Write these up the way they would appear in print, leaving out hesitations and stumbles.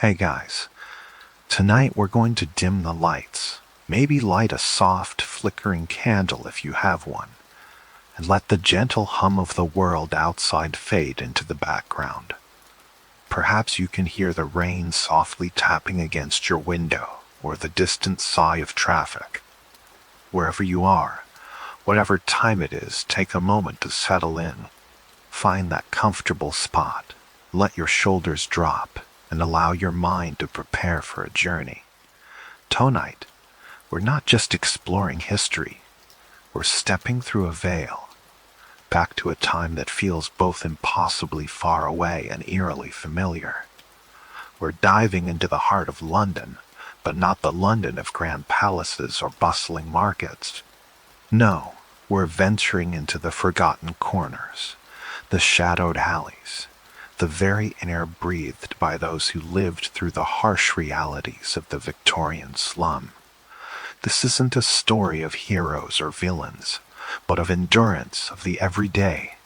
Hey guys, tonight we're going to dim the lights, maybe light a soft, flickering candle if you have one, and let the gentle hum of the world outside fade into the background. Perhaps you can hear the rain softly tapping against your window or the distant sigh of traffic. Wherever you are, whatever time it is, take a moment to settle in. Find that comfortable spot, let your shoulders drop, and allow your mind to prepare for a journey. Tonight, we're not just exploring history, we're stepping through a veil, back to a time that feels both impossibly far away and eerily familiar. We're diving into the heart of London, but not the London of grand palaces or bustling markets. No, we're venturing into the forgotten corners, the shadowed alleys, the very air breathed by those who lived through the harsh realities of the Victorian slum. This isn't a story of heroes or villains, but of endurance, of the everyday,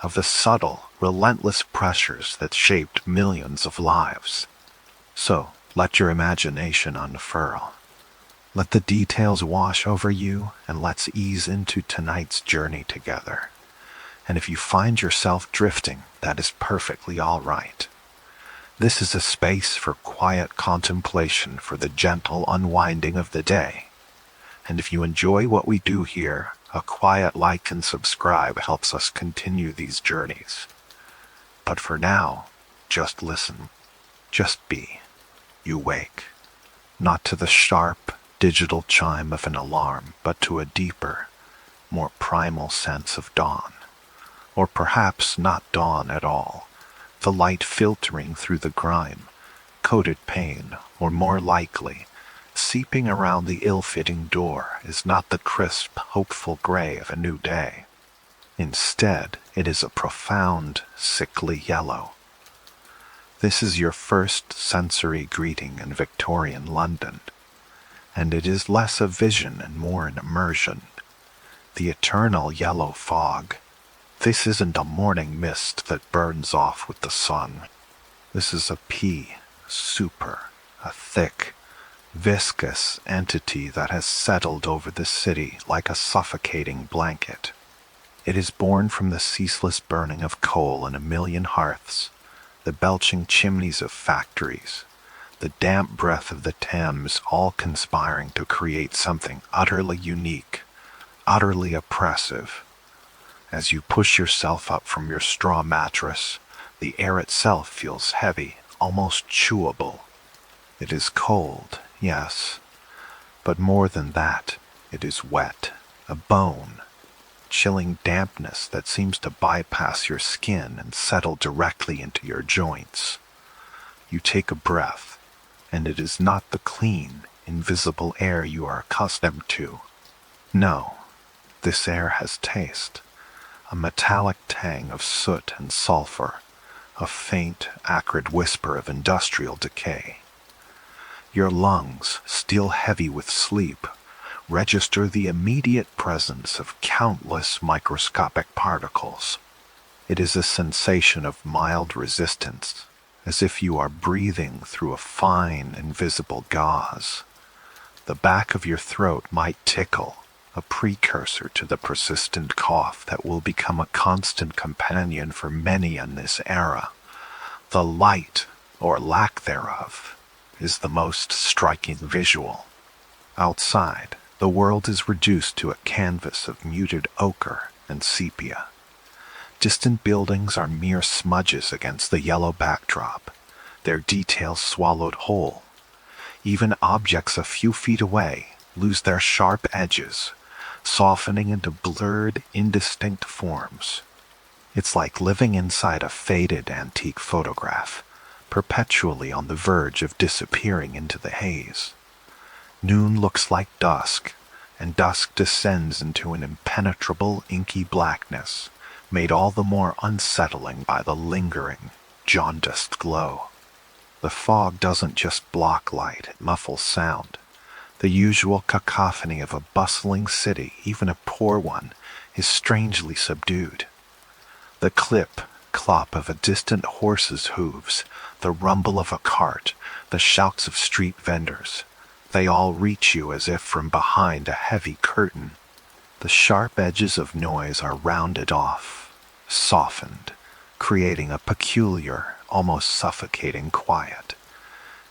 of the subtle, relentless pressures that shaped millions of lives. So, let your imagination unfurl. Let the details wash over you, and let's ease into tonight's journey together. And if you find yourself drifting, that is perfectly all right. This is a space for quiet contemplation, for the gentle unwinding of the day. And if you enjoy what we do here, a quiet like and subscribe helps us continue these journeys. But for now, just listen. Just be. You wake. Not to the sharp, digital chime of an alarm, but to a deeper, more primal sense of dawn. Or perhaps not dawn at all, the light filtering through the grime, coated pane, or more likely, seeping around the ill-fitting door is not the crisp, hopeful gray of a new day. Instead, it is a profound, sickly yellow. This is your first sensory greeting in Victorian London, and it is less a vision and more an immersion. The eternal yellow fog. This isn't a morning mist that burns off with the sun. This is a Pea Souper, a thick, viscous entity that has settled over the city like a suffocating blanket. It is born from the ceaseless burning of coal in a million hearths, the belching chimneys of factories, the damp breath of the Thames, all conspiring to create something utterly unique, utterly oppressive. As you push yourself up from your straw mattress, the air itself feels heavy, almost chewable. It is cold, yes, but more than that, it is wet, a bone, chilling dampness that seems to bypass your skin and settle directly into your joints. You take a breath, and it is not the clean, invisible air you are accustomed to. No, this air has taste. A metallic tang of soot and sulfur, a faint, acrid whisper of industrial decay. Your lungs, still heavy with sleep, register the immediate presence of countless microscopic particles. It is a sensation of mild resistance, as if you are breathing through a fine, invisible gauze. The back of your throat might tickle, a precursor to the persistent cough that will become a constant companion for many in this era. The light, or lack thereof, is the most striking visual. Outside, the world is reduced to a canvas of muted ochre and sepia. Distant buildings are mere smudges against the yellow backdrop, their details swallowed whole. Even objects a few feet away lose their sharp edges, softening into blurred, indistinct forms. It's like living inside a faded antique photograph, perpetually on the verge of disappearing into the haze. Noon looks like dusk, and dusk descends into an impenetrable, inky blackness, made all the more unsettling by the lingering, jaundiced glow. The fog doesn't just block light, it muffles sound. The usual cacophony of a bustling city, even a poor one, is strangely subdued. The clip, clop of a distant horse's hooves, the rumble of a cart, the shouts of street vendors. They all reach you as if from behind a heavy curtain. The sharp edges of noise are rounded off, softened, creating a peculiar, almost suffocating quiet.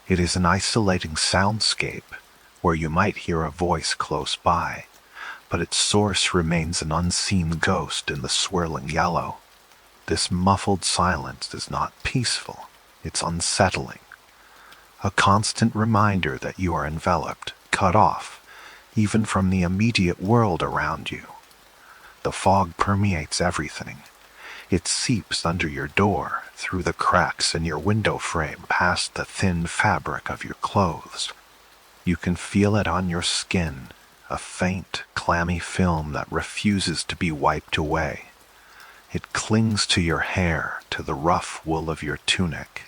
It is an isolating soundscape where you might hear a voice close by, but its source remains an unseen ghost in the swirling yellow. This muffled silence is not peaceful, it's unsettling. A constant reminder that you are enveloped, cut off, even from the immediate world around you. The fog permeates everything. It seeps under your door, through the cracks in your window frame, past the thin fabric of your clothes. You can feel it on your skin, a faint, clammy film that refuses to be wiped away. It clings to your hair, to the rough wool of your tunic.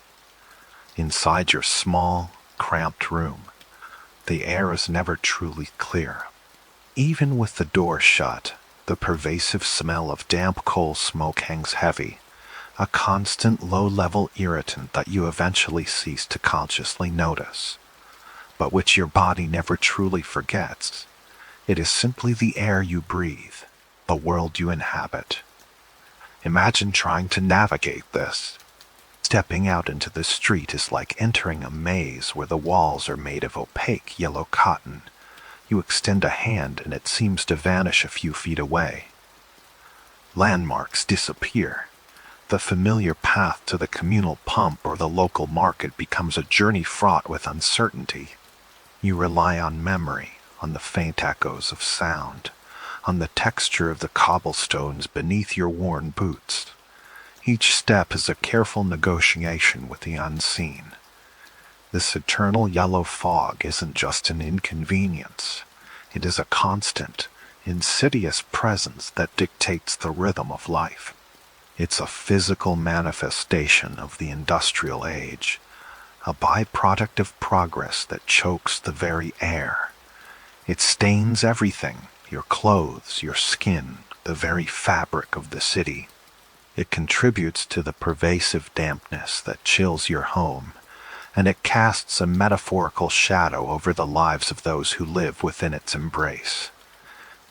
Inside your small, cramped room, the air is never truly clear. Even with the door shut, the pervasive smell of damp coal smoke hangs heavy, a constant low-level irritant that you eventually cease to consciously notice, but which your body never truly forgets. It is simply the air you breathe, the world you inhabit. Imagine trying to navigate this. Stepping out into the street is like entering a maze where the walls are made of opaque yellow cotton. You extend a hand and it seems to vanish a few feet away. Landmarks disappear. The familiar path to the communal pump or the local market becomes a journey fraught with uncertainty. You rely on memory, on the faint echoes of sound, on the texture of the cobblestones beneath your worn boots. Each step is a careful negotiation with the unseen. This eternal yellow fog isn't just an inconvenience. It is a constant, insidious presence that dictates the rhythm of life. It's a physical manifestation of the industrial age, a byproduct of progress that chokes the very air. It stains everything, your clothes, your skin, the very fabric of the city. It contributes to the pervasive dampness that chills your home, and it casts a metaphorical shadow over the lives of those who live within its embrace.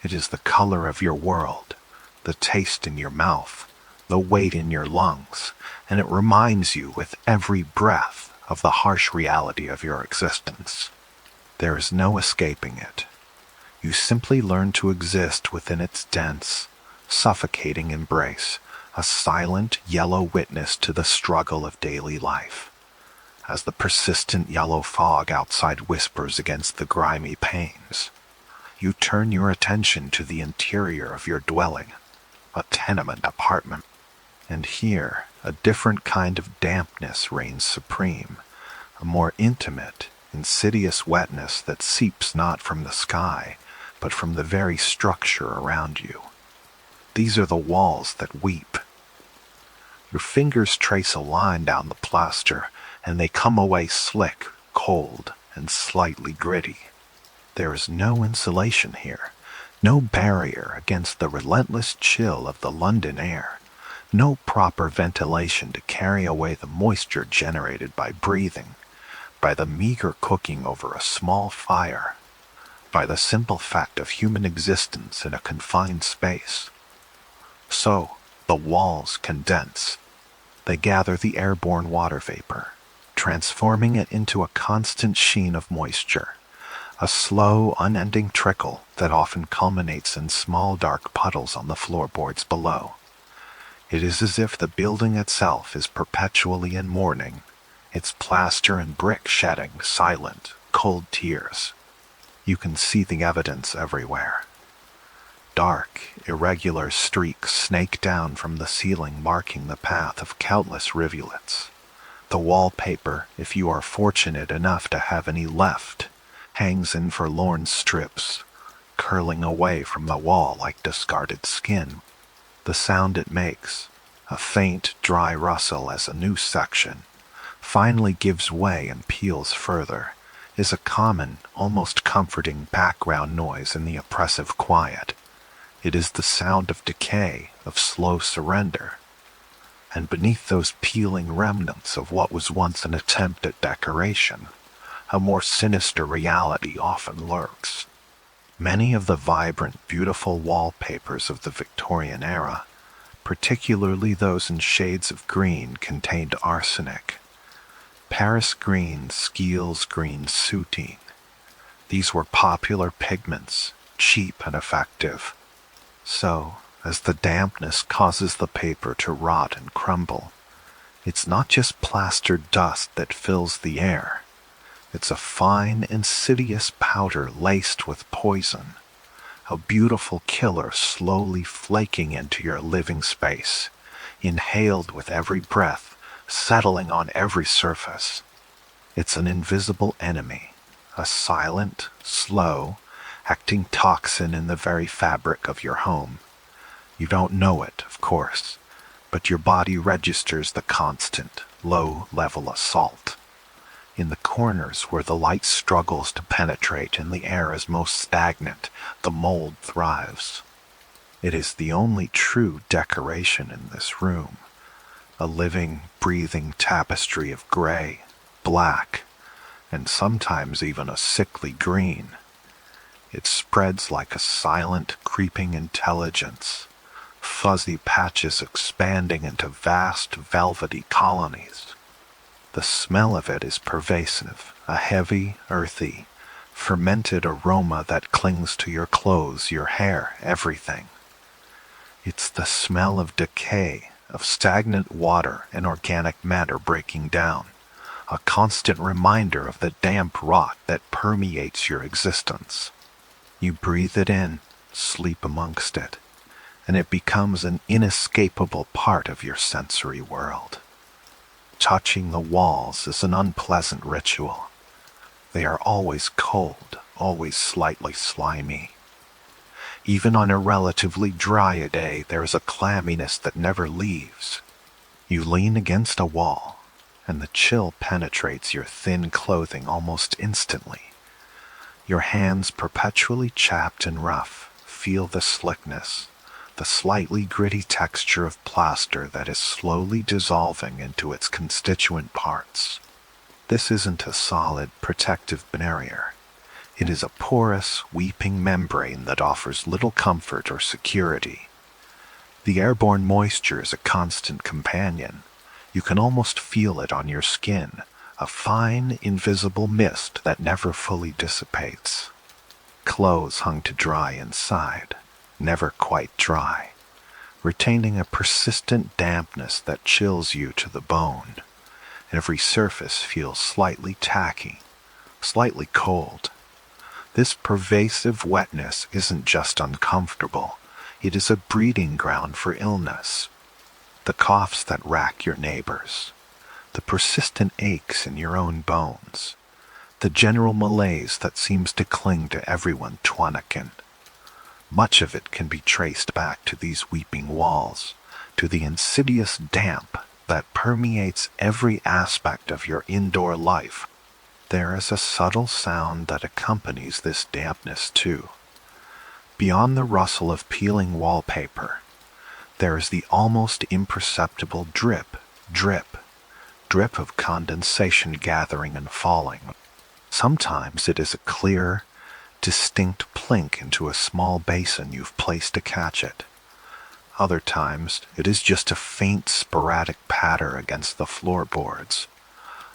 It is the color of your world, the taste in your mouth, the weight in your lungs, and it reminds you with every breath of the harsh reality of your existence. There is no escaping it. You simply learn to exist within its dense, suffocating embrace, a silent yellow witness to the struggle of daily life. As the persistent yellow fog outside whispers against the grimy panes, you turn your attention to the interior of your dwelling, a tenement apartment. And here, a different kind of dampness reigns supreme, a more intimate, insidious wetness that seeps not from the sky, but from the very structure around you. These are the walls that weep. Your fingers trace a line down the plaster, and they come away slick, cold, and slightly gritty. There is no insulation here, no barrier against the relentless chill of the London air, no proper ventilation to carry away the moisture generated by breathing, by the meager cooking over a small fire, by the simple fact of human existence in a confined space. So, the walls condense. They gather the airborne water vapor, transforming it into a constant sheen of moisture, a slow, unending trickle that often culminates in small dark puddles on the floorboards below. It is as if the building itself is perpetually in mourning, its plaster and brick shedding silent, cold tears. You can see the evidence everywhere. Dark, irregular streaks snake down from the ceiling, marking the path of countless rivulets. The wallpaper, if you are fortunate enough to have any left, hangs in forlorn strips, curling away from the wall like discarded skin. The sound it makes, a faint, dry rustle as a new section, finally gives way and peels further, is a common, almost comforting background noise in the oppressive quiet. It is the sound of decay, of slow surrender. And beneath those peeling remnants of what was once an attempt at decoration, a more sinister reality often lurks. Many of the vibrant, beautiful wallpapers of the Victorian era, particularly those in shades of green, contained arsenic. Paris green, Skiehl's green, soutine. These were popular pigments, cheap and effective. So, as the dampness causes the paper to rot and crumble, it's not just plastered dust that fills the air. It's a fine, insidious powder laced with poison, a beautiful killer slowly flaking into your living space, inhaled with every breath, settling on every surface. It's an invisible enemy, a silent, slow, acting toxin in the very fabric of your home. You don't know it, of course, but your body registers the constant, low-level assault. In the corners where the light struggles to penetrate and the air is most stagnant, the mold thrives. It is the only true decoration in this room, a living, breathing tapestry of gray, black, and sometimes even a sickly green. It spreads like a silent, creeping intelligence, fuzzy patches expanding into vast, velvety colonies. The smell of it is pervasive, a heavy, earthy, fermented aroma that clings to your clothes, your hair, everything. It's the smell of decay, of stagnant water and organic matter breaking down, a constant reminder of the damp rot that permeates your existence. You breathe it in, sleep amongst it, and it becomes an inescapable part of your sensory world. Touching the walls is an unpleasant ritual. They are always cold, always slightly slimy. Even on a relatively dry day, there is a clamminess that never leaves. You lean against a wall, and the chill penetrates your thin clothing almost instantly. Your hands, perpetually chapped and rough, feel the slickness, the slightly gritty texture of plaster that is slowly dissolving into its constituent parts. This isn't a solid, protective barrier. It is a porous, weeping membrane that offers little comfort or security. The airborne moisture is a constant companion. You can almost feel it on your skin, a fine, invisible mist that never fully dissipates. Clothes hung to dry inside, never quite dry, retaining a persistent dampness that chills you to the bone. Every surface feels slightly tacky, slightly cold. This pervasive wetness isn't just uncomfortable, it is a breeding ground for illness. The coughs that rack your neighbors, the persistent aches in your own bones, the general malaise that seems to cling to everyone Twanakin. Much of it can be traced back to these weeping walls, to the insidious damp that permeates every aspect of your indoor life. There is a subtle sound that accompanies this dampness too. Beyond the rustle of peeling wallpaper, there is the almost imperceptible drip, drip, drip of condensation gathering and falling. Sometimes it is a clear, distinct plink into a small basin you've placed to catch it. Other times, it is just a faint, sporadic patter against the floorboards,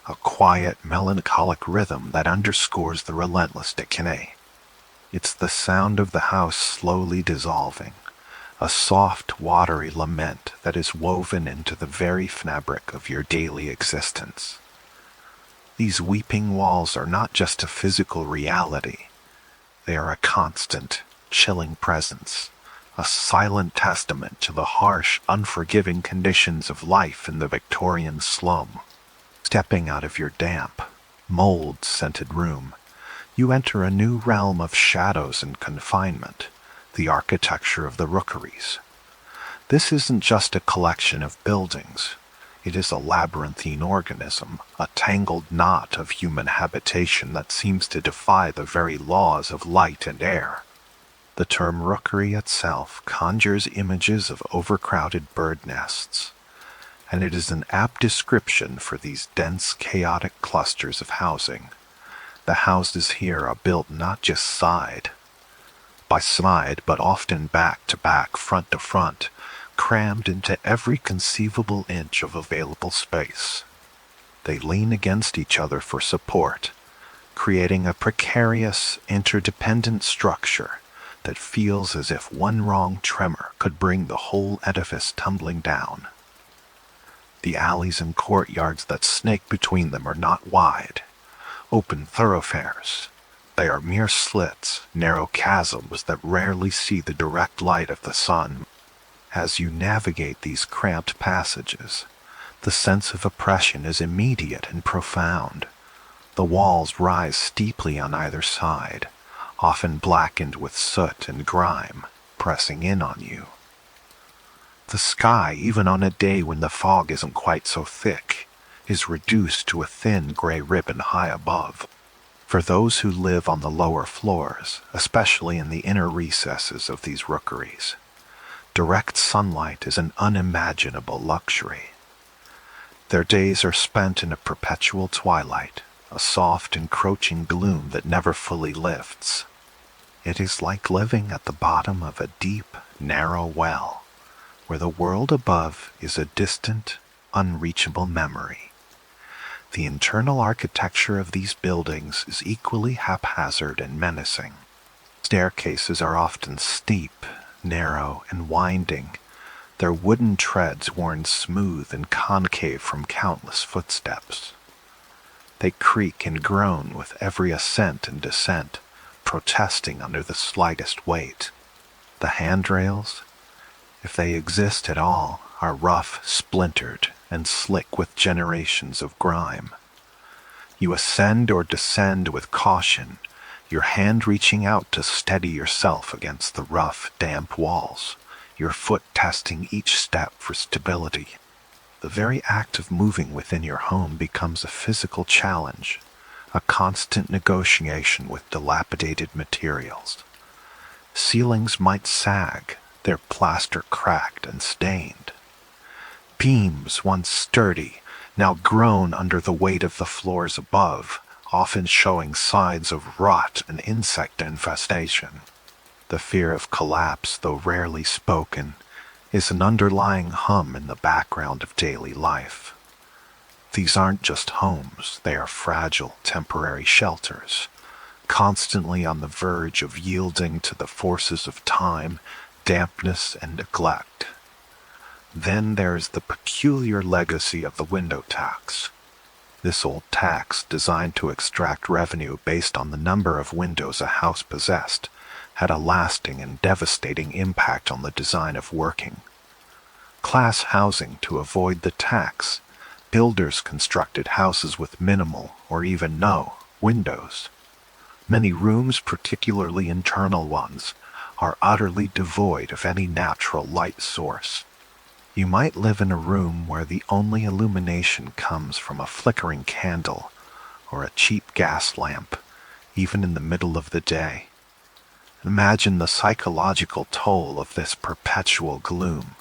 a quiet, melancholic rhythm that underscores the relentless decay. It's the sound of the house slowly dissolving, a soft, watery lament that is woven into the very fabric of your daily existence. These weeping walls are not just a physical reality. They are a constant, chilling presence, a silent testament to the harsh, unforgiving conditions of life in the Victorian slum. Stepping out of your damp, mold-scented room, you enter a new realm of shadows and confinement, the architecture of the Rookeries. This isn't just a collection of buildings. It is a labyrinthine organism, a tangled knot of human habitation that seems to defy the very laws of light and air. The term rookery itself conjures images of overcrowded bird nests, and it is an apt description for these dense, chaotic clusters of housing. The houses here are built not just side by side, but often back to back, front to front, crammed into every conceivable inch of available space. They lean against each other for support, creating a precarious, interdependent structure that feels as if one wrong tremor could bring the whole edifice tumbling down. The alleys and courtyards that snake between them are not wide, open thoroughfares. They are mere slits, narrow chasms that rarely see the direct light of the sun. As you navigate these cramped passages, the sense of oppression is immediate and profound. The walls rise steeply on either side, often blackened with soot and grime, pressing in on you. The sky, even on a day when the fog isn't quite so thick, is reduced to a thin gray ribbon high above. For those who live on the lower floors, especially in the inner recesses of these rookeries, direct sunlight is an unimaginable luxury. Their days are spent in a perpetual twilight, a soft, encroaching gloom that never fully lifts. It is like living at the bottom of a deep, narrow well, where the world above is a distant, unreachable memory. The internal architecture of these buildings is equally haphazard and menacing. Staircases are often steep, narrow, and winding, their wooden treads worn smooth and concave from countless footsteps. They creak and groan with every ascent and descent, protesting under the slightest weight. The handrails, if they exist at all, are rough, splintered, and slick with generations of grime. You ascend or descend with caution, your hand reaching out to steady yourself against the rough, damp walls, your foot testing each step for stability. The very act of moving within your home becomes a physical challenge, a constant negotiation with dilapidated materials. Ceilings might sag, their plaster cracked and stained. Beams, once sturdy, now groan under the weight of the floors above, often showing signs of rot and insect infestation. The fear of collapse, though rarely spoken, is an underlying hum in the background of daily life. These aren't just homes, they are fragile, temporary shelters, constantly on the verge of yielding to the forces of time, dampness, and neglect. Then there's the peculiar legacy of the window tax. This old tax, designed to extract revenue based on the number of windows a house possessed, had a lasting and devastating impact on the design of working class housing. To avoid the tax, builders constructed houses with minimal or even no windows. Many rooms, particularly internal ones, are utterly devoid of any natural light source. You might live in a room where the only illumination comes from a flickering candle or a cheap gas lamp, even in the middle of the day. Imagine the psychological toll of this perpetual gloom.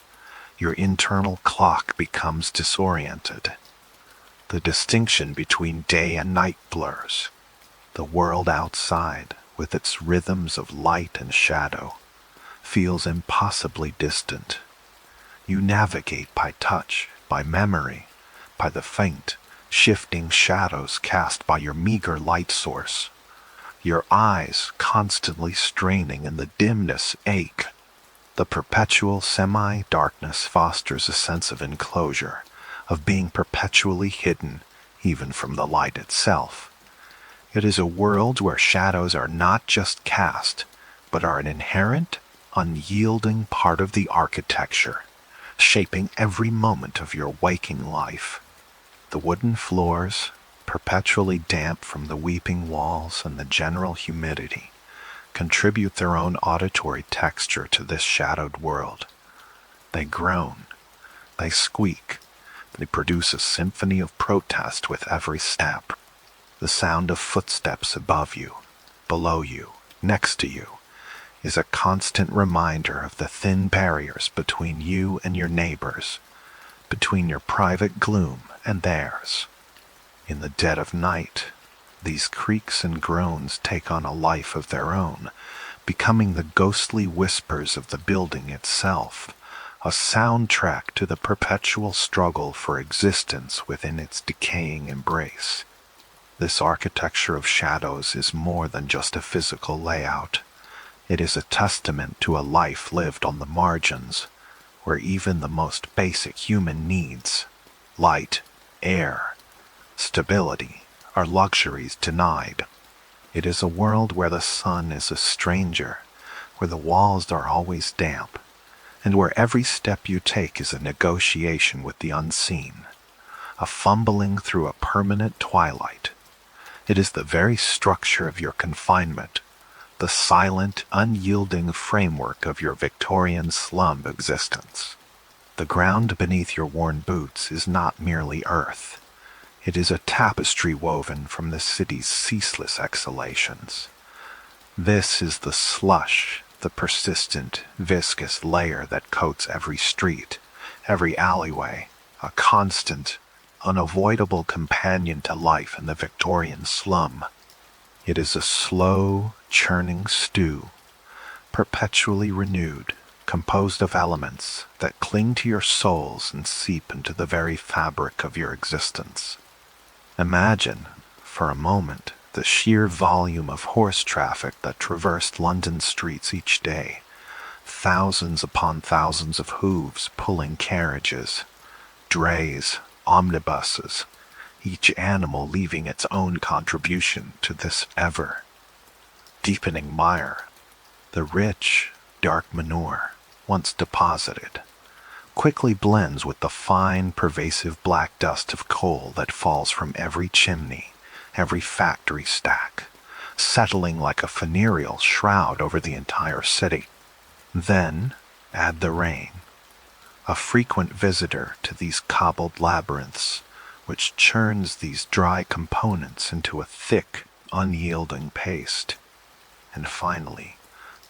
Your internal clock becomes disoriented. The distinction between day and night blurs. The world outside, with its rhythms of light and shadow, feels impossibly distant. You navigate by touch, by memory, by the faint, shifting shadows cast by your meager light source. Your eyes, constantly straining in the dimness, ache. The perpetual semi-darkness fosters a sense of enclosure, of being perpetually hidden, even from the light itself. It is a world where shadows are not just cast, but are an inherent, unyielding part of the architecture, shaping every moment of your waking life. The wooden floors, perpetually damp from the weeping walls and the general humidity, contribute their own auditory texture to this shadowed world. They groan, they squeak, they produce a symphony of protest with every step. The sound of footsteps above you, below you, next to you, is a constant reminder of the thin barriers between you and your neighbors, between your private gloom and theirs. In the dead of night, these creaks and groans take on a life of their own, becoming the ghostly whispers of the building itself, a soundtrack to the perpetual struggle for existence within its decaying embrace. This architecture of shadows is more than just a physical layout. It is a testament to a life lived on the margins, where even the most basic human needs, light, air, stability, are luxuries denied. It is a world where the sun is a stranger, where the walls are always damp, and where every step you take is a negotiation with the unseen, a fumbling through a permanent twilight. It is the very structure of your confinement, the silent, unyielding framework of your Victorian slum existence. The ground beneath your worn boots is not merely earth. It is a tapestry woven from the city's ceaseless exhalations. This is the slush, the persistent, viscous layer that coats every street, every alleyway, a constant, unavoidable companion to life in the Victorian slum. It is a slow, churning stew, perpetually renewed, composed of elements that cling to your souls and seep into the very fabric of your existence. Imagine, for a moment, the sheer volume of horse traffic that traversed London streets each day, thousands upon thousands of hooves pulling carriages, drays, omnibuses, each animal leaving its own contribution to this ever deepening mire. The rich, dark manure, once deposited, quickly blends with the fine, pervasive black dust of coal that falls from every chimney, every factory stack, settling like a funereal shroud over the entire city. Then add the rain, a frequent visitor to these cobbled labyrinths, which churns these dry components into a thick, unyielding paste. And finally,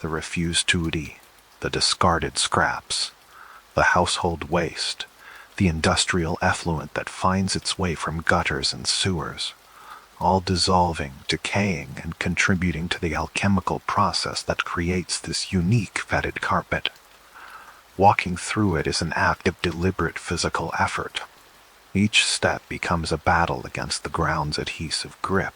the refused to eat, the discarded scraps, the household waste, the industrial effluent that finds its way from gutters and sewers, all dissolving, decaying, and contributing to the alchemical process that creates this unique fetid carpet. Walking through it is an act of deliberate physical effort. Each step becomes a battle against the ground's adhesive grip.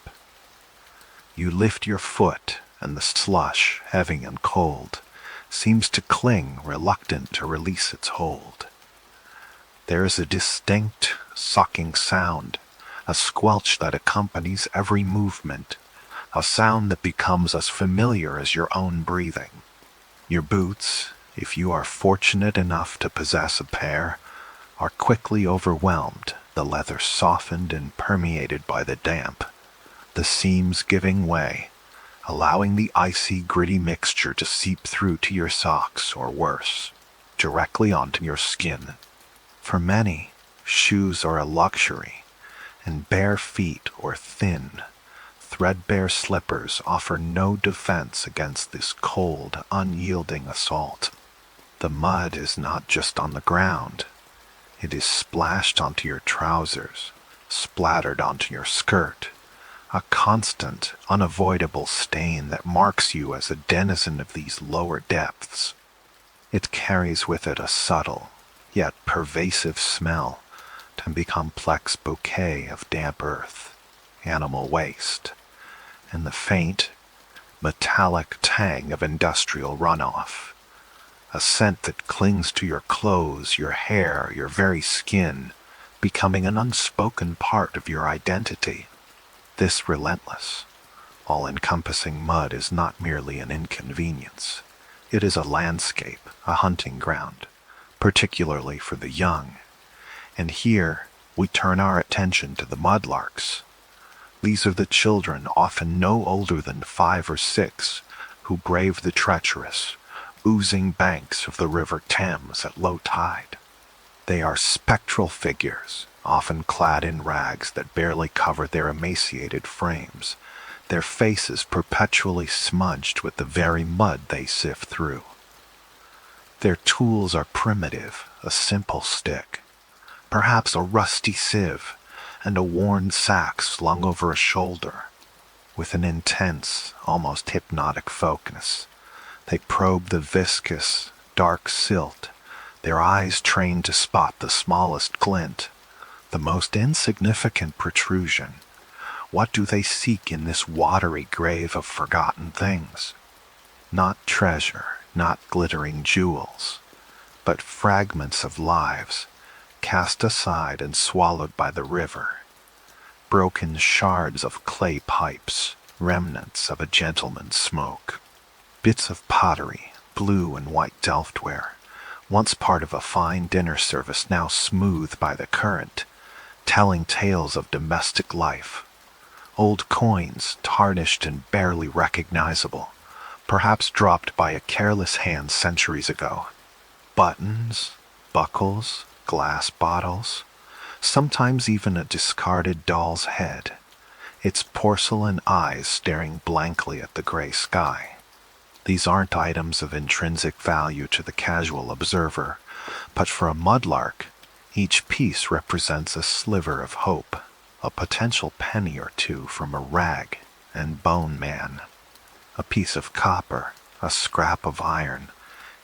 You lift your foot, and the slush, heavy and cold, seems to cling, reluctant to release its hold. There is a distinct, sucking sound, a squelch that accompanies every movement, a sound that becomes as familiar as your own breathing. Your boots, if you are fortunate enough to possess a pair, are quickly overwhelmed, the leather softened and permeated by the damp, the seams giving way, allowing the icy, gritty mixture to seep through to your socks, or worse, directly onto your skin. For many, shoes are a luxury, and bare feet or thin, threadbare slippers offer no defense against this cold, unyielding assault. The mud is not just on the ground. It is splashed onto your trousers, splattered onto your skirt, a constant, unavoidable stain that marks you as a denizen of these lower depths. It carries with it a subtle, yet pervasive smell, and a complex bouquet of damp earth, animal waste, and the faint, metallic tang of industrial runoff. A scent that clings to your clothes, your hair, your very skin, becoming an unspoken part of your identity. This relentless, all-encompassing mud is not merely an inconvenience. It is a landscape, a hunting ground, particularly for the young. And here we turn our attention to the mudlarks. These are the children, often no older than 5 or 6, who brave the treacherous, oozing banks of the river Thames at low tide. They are spectral figures, often clad in rags that barely cover their emaciated frames, their faces perpetually smudged with the very mud they sift through. Their tools are primitive, a simple stick, perhaps a rusty sieve, and a worn sack slung over a shoulder. With an intense, almost hypnotic focus, they probe the viscous, dark silt, their eyes trained to spot the smallest glint, the most insignificant protrusion. What do they seek in this watery grave of forgotten things? Not treasure, not glittering jewels, but fragments of lives, cast aside and swallowed by the river. Broken shards of clay pipes, remnants of a gentleman's smoke. Bits of pottery, blue and white delftware, once part of a fine dinner service now smoothed by the current, telling tales of domestic life. Old coins, tarnished and barely recognizable, perhaps dropped by a careless hand centuries ago. Buttons, buckles, glass bottles, sometimes even a discarded doll's head, its porcelain eyes staring blankly at the gray sky. These aren't items of intrinsic value to the casual observer, but for a mudlark, each piece represents a sliver of hope, a potential penny or two from a rag and bone man. A piece of copper, a scrap of iron,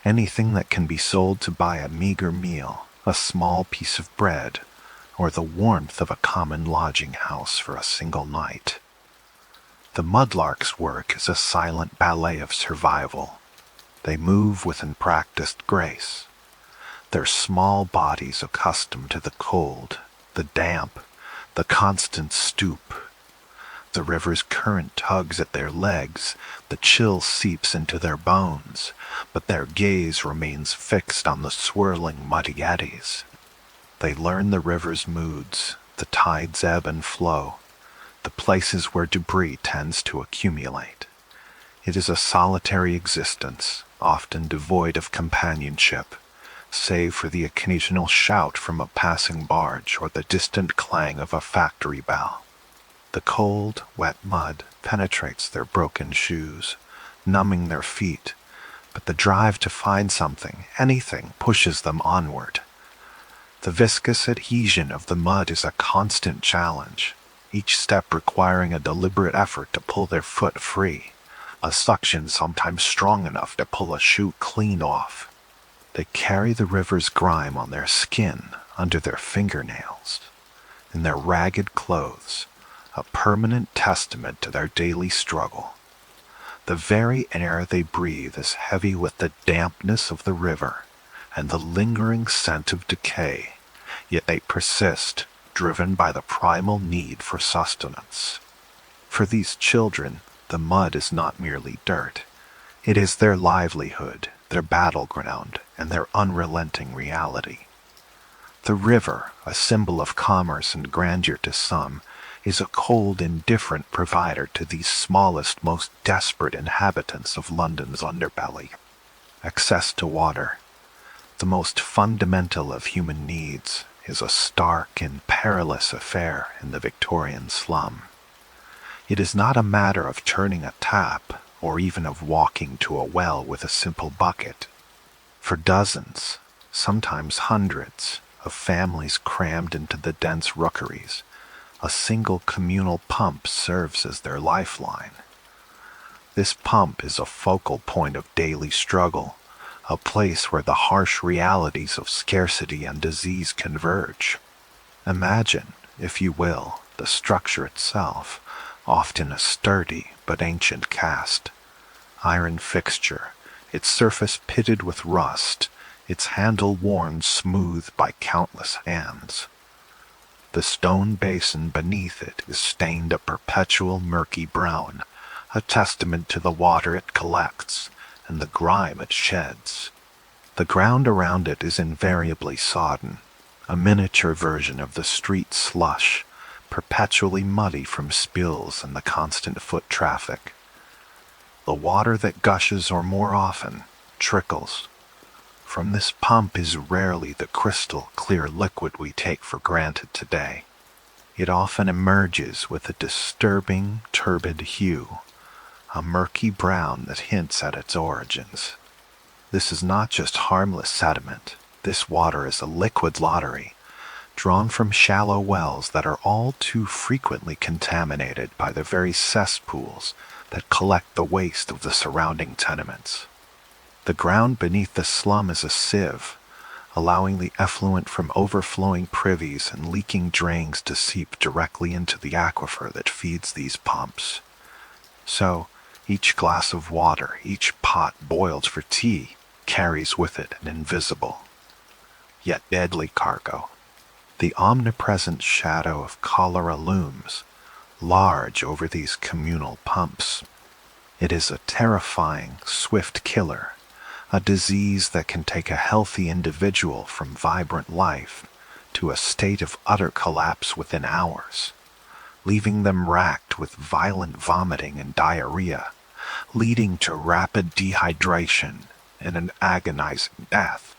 anything that can be sold to buy a meager meal, a small piece of bread, or the warmth of a common lodging house for a single night. The mudlark's work is a silent ballet of survival. They move with unpracticed grace, their small bodies accustomed to the cold, the damp, the constant stoop. The river's current tugs at their legs, the chill seeps into their bones, but their gaze remains fixed on the swirling muddy eddies. They learn the river's moods, the tide's ebb and flow, the places where debris tends to accumulate. It is a solitary existence, often devoid of companionship, save for the occasional shout from a passing barge or the distant clang of a factory bell. The cold, wet mud penetrates their broken shoes, numbing their feet, but the drive to find something, anything, pushes them onward. The viscous adhesion of the mud is a constant challenge, each step requiring a deliberate effort to pull their foot free, a suction sometimes strong enough to pull a shoe clean off. They carry the river's grime on their skin, under their fingernails, in their ragged clothes, a permanent testament to their daily struggle. The very air they breathe is heavy with the dampness of the river and the lingering scent of decay, yet they persist, driven by the primal need for sustenance. For these children, the mud is not merely dirt. It is their livelihood, their battleground, and their unrelenting reality. The river, a symbol of commerce and grandeur to some, is a cold, indifferent provider to these smallest, most desperate inhabitants of London's underbelly. Access to water, the most fundamental of human needs, is a stark and perilous affair in the Victorian slum. It is not a matter of turning a tap, or even of walking to a well with a simple bucket. For dozens, sometimes hundreds, of families crammed into the dense rookeries, a single communal pump serves as their lifeline. This pump is a focal point of daily struggle, a place where the harsh realities of scarcity and disease converge. Imagine, if you will, the structure itself, often a sturdy but ancient cast. Iron fixture, its surface pitted with rust, its handle worn smooth by countless hands. The stone basin beneath it is stained a perpetual murky brown, a testament to the water it collects and the grime it sheds. The ground around it is invariably sodden, a miniature version of the street slush, perpetually muddy from spills and the constant foot traffic. The water that gushes, or more often, trickles from this pump, is rarely the crystal clear liquid we take for granted today. It often emerges with a disturbing, turbid hue, a murky brown that hints at its origins. This is not just harmless sediment. This water is a liquid lottery, drawn from shallow wells that are all too frequently contaminated by the very cesspools that collect the waste of the surrounding tenements. The ground beneath the slum is a sieve, allowing the effluent from overflowing privies and leaking drains to seep directly into the aquifer that feeds these pumps. So, each glass of water, each pot boiled for tea, carries with it an invisible, yet deadly cargo. The omnipresent shadow of cholera looms, large over these communal pumps. It is a terrifying, swift killer, a disease that can take a healthy individual from vibrant life to a state of utter collapse within hours, leaving them racked with violent vomiting and diarrhea, leading to rapid dehydration and an agonizing death.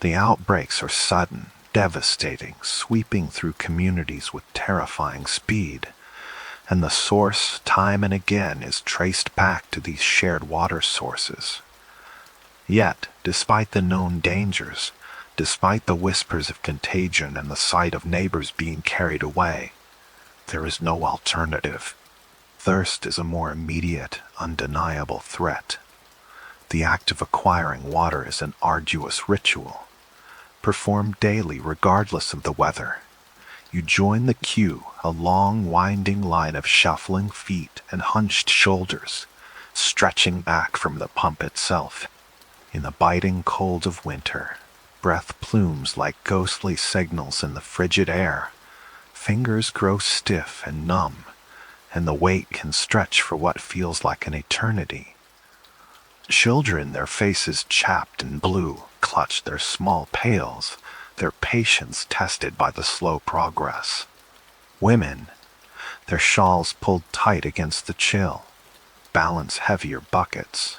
The outbreaks are sudden, devastating, sweeping through communities with terrifying speed, and the source, time and again, is traced back to these shared water sources. Yet, despite the known dangers, despite the whispers of contagion and the sight of neighbors being carried away, there is no alternative. Thirst is a more immediate, undeniable threat. The act of acquiring water is an arduous ritual, performed daily regardless of the weather. You join the queue, a long, winding line of shuffling feet and hunched shoulders, stretching back from the pump itself. In the biting cold of winter, breath plumes like ghostly signals in the frigid air. Fingers grow stiff and numb, and the wait can stretch for what feels like an eternity. Children, their faces chapped and blue, clutch their small pails, their patience tested by the slow progress. Women, their shawls pulled tight against the chill, balance heavier buckets,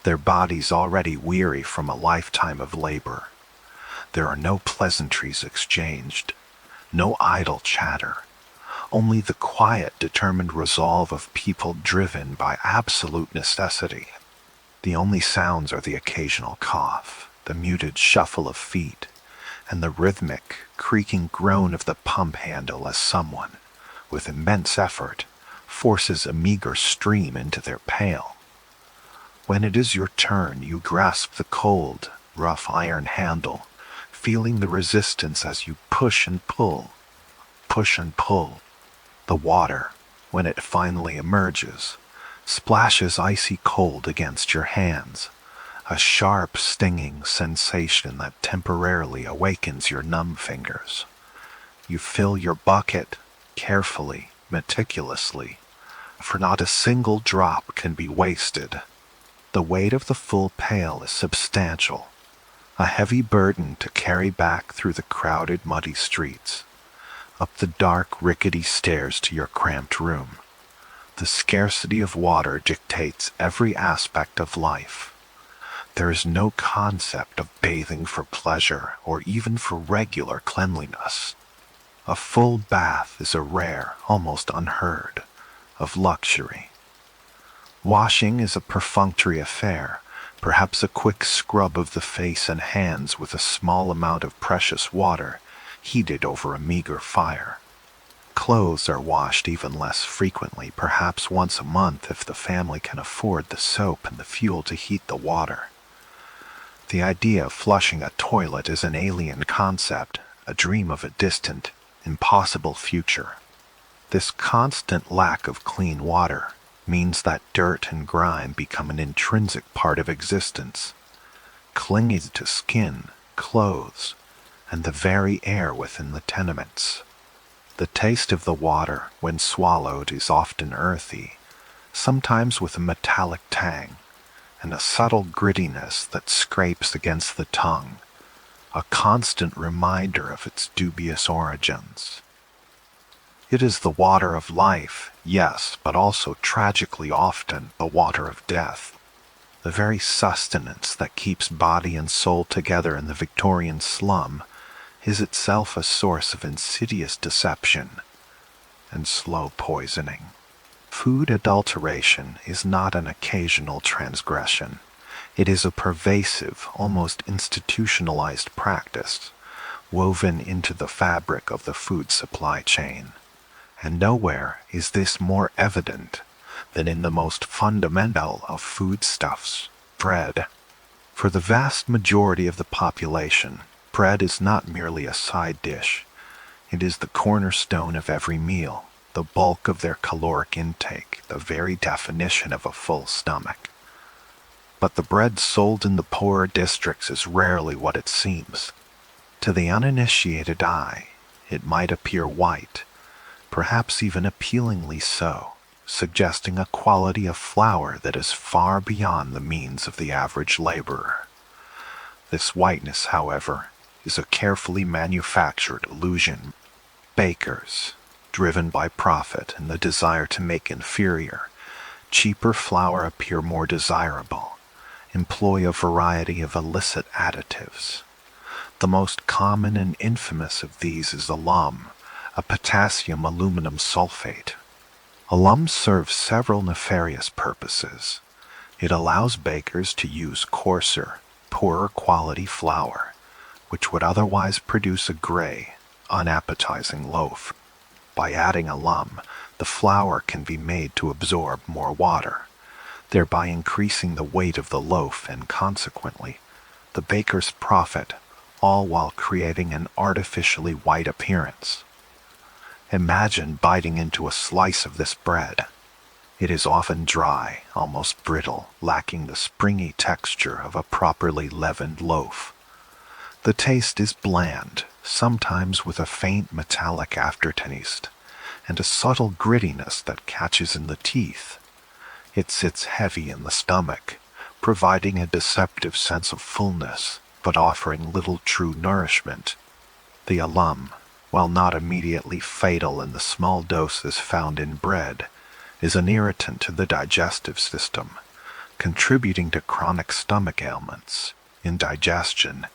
their bodies already weary from a lifetime of labor. There are no pleasantries exchanged, no idle chatter, only the quiet, determined resolve of people driven by absolute necessity. The only sounds are the occasional cough, the muted shuffle of feet, and the rhythmic, creaking groan of the pump handle as someone, with immense effort, forces a meager stream into their pail. When it is your turn, you grasp the cold, rough iron handle, feeling the resistance as you push and pull, push and pull. The water, when it finally emerges, splashes icy cold against your hands, a sharp, stinging sensation that temporarily awakens your numb fingers. You fill your bucket, carefully, meticulously, for not a single drop can be wasted. The weight of the full pail is substantial, a heavy burden to carry back through the crowded, muddy streets, up the dark, rickety stairs to your cramped room. The scarcity of water dictates every aspect of life. There is no concept of bathing for pleasure or even for regular cleanliness. A full bath is a rare, almost unheard of luxury. Washing is a perfunctory affair, perhaps a quick scrub of the face and hands with a small amount of precious water heated over a meager fire. Clothes are washed even less frequently, perhaps once a month if the family can afford the soap and the fuel to heat the water. The idea of flushing a toilet is an alien concept, a dream of a distant, impossible future. This constant lack of clean water means that dirt and grime become an intrinsic part of existence, clinging to skin, clothes, and the very air within the tenements. The taste of the water, when swallowed, is often earthy, sometimes with a metallic tang, and a subtle grittiness that scrapes against the tongue, a constant reminder of its dubious origins. It is the water of life, yes, but also tragically often the water of death. The very sustenance that keeps body and soul together in the Victorian slum is itself a source of insidious deception and slow poisoning. Food adulteration is not an occasional transgression. It is a pervasive, almost institutionalized practice, woven into the fabric of the food supply chain. And nowhere is this more evident than in the most fundamental of foodstuffs, bread. For the vast majority of the population, bread is not merely a side dish. It is the cornerstone of every meal, the bulk of their caloric intake, the very definition of a full stomach. But the bread sold in the poorer districts is rarely what it seems. To the uninitiated eye, it might appear white, perhaps even appealingly so, suggesting a quality of flour that is far beyond the means of the average laborer. This whiteness, however, is a carefully manufactured illusion. Bakers, driven by profit and the desire to make inferior, cheaper flour appear more desirable, employ a variety of illicit additives. The most common and infamous of these is alum, a potassium aluminum sulfate. Alum serves several nefarious purposes. It allows bakers to use coarser, poorer quality flour, which would otherwise produce a gray, unappetizing loaf. By adding alum, the flour can be made to absorb more water, thereby increasing the weight of the loaf and consequently, the baker's profit, all while creating an artificially white appearance. Imagine biting into a slice of this bread. It is often dry, almost brittle, lacking the springy texture of a properly leavened loaf. The taste is bland, sometimes with a faint metallic aftertaste, and a subtle grittiness that catches in the teeth. It sits heavy in the stomach, providing a deceptive sense of fullness, but offering little true nourishment. The alum, while not immediately fatal in the small doses found in bread, is an irritant to the digestive system, contributing to chronic stomach ailments, indigestion,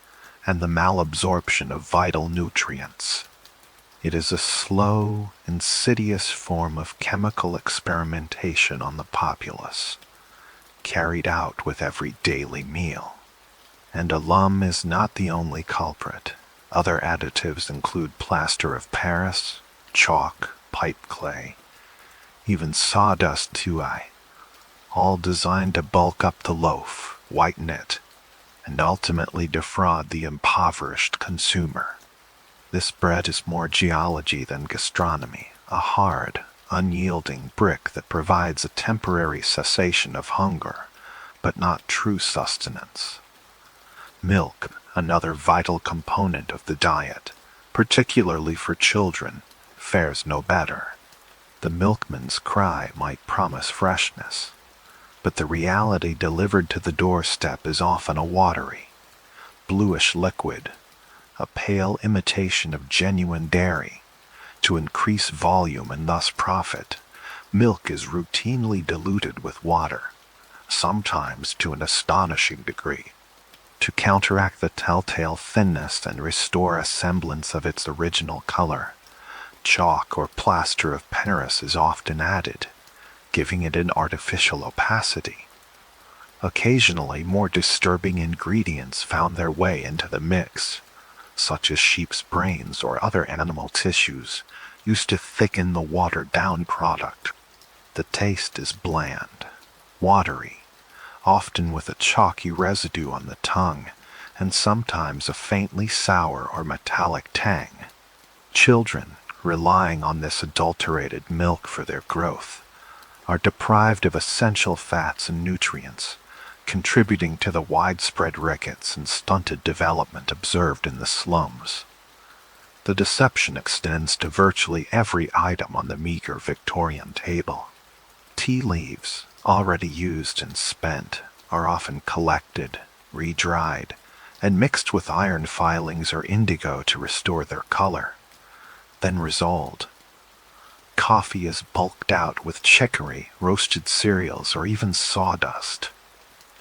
and the malabsorption of vital nutrients. It is a slow, insidious form of chemical experimentation on the populace, carried out with every daily meal. And alum is not the only culprit. Other additives include plaster of Paris, chalk, pipe clay, even sawdust too, all designed to bulk up the loaf, whiten it, and ultimately defraud the impoverished consumer. This bread is more geology than gastronomy, a hard, unyielding brick that provides a temporary cessation of hunger, but not true sustenance. Milk, another vital component of the diet, particularly for children, fares no better. The milkman's cry might promise freshness, but the reality delivered to the doorstep is often a watery, bluish liquid, a pale imitation of genuine dairy. To increase volume and thus profit, milk is routinely diluted with water, sometimes to an astonishing degree. To counteract the telltale thinness and restore a semblance of its original color, chalk or plaster of Paris is often added, giving it an artificial opacity. Occasionally, more disturbing ingredients found their way into the mix, such as sheep's brains or other animal tissues, used to thicken the watered-down product. The taste is bland, watery, often with a chalky residue on the tongue, and sometimes a faintly sour or metallic tang. Children, relying on this adulterated milk for their growth, are deprived of essential fats and nutrients, contributing to the widespread rickets and stunted development observed in the slums. The deception extends to virtually every item on the meager Victorian table. Tea leaves, already used and spent, are often collected, re-dried, and mixed with iron filings or indigo to restore their color, then rosoled. Coffee is bulked out with chicory, roasted cereals, or even sawdust.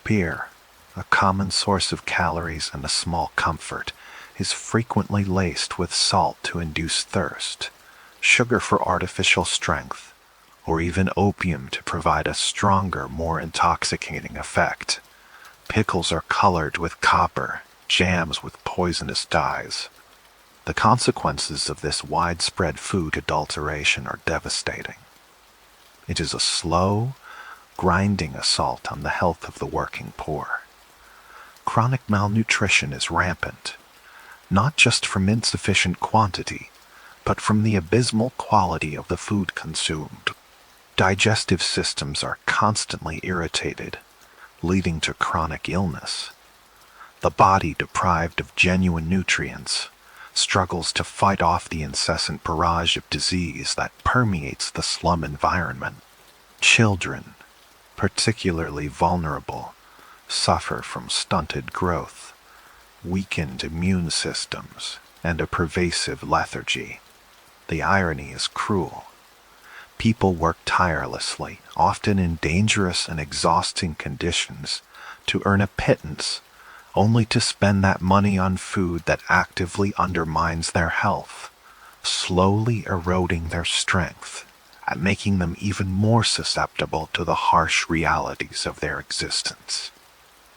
Beer, a common source of calories and a small comfort, is frequently laced with salt to induce thirst, sugar for artificial strength, or even opium to provide a stronger, more intoxicating effect. Pickles are colored with copper, jams with poisonous dyes. The consequences of this widespread food adulteration are devastating. It is a slow, grinding assault on the health of the working poor. Chronic malnutrition is rampant, not just from insufficient quantity, but from the abysmal quality of the food consumed. Digestive systems are constantly irritated, leading to chronic illness. The body, deprived of genuine nutrients, struggles to fight off the incessant barrage of disease that permeates the slum environment. Children, particularly vulnerable, suffer from stunted growth, weakened immune systems, and a pervasive lethargy. The irony is cruel. People work tirelessly, often in dangerous and exhausting conditions, to earn a pittance, only to spend that money on food that actively undermines their health, slowly eroding their strength and making them even more susceptible to the harsh realities of their existence.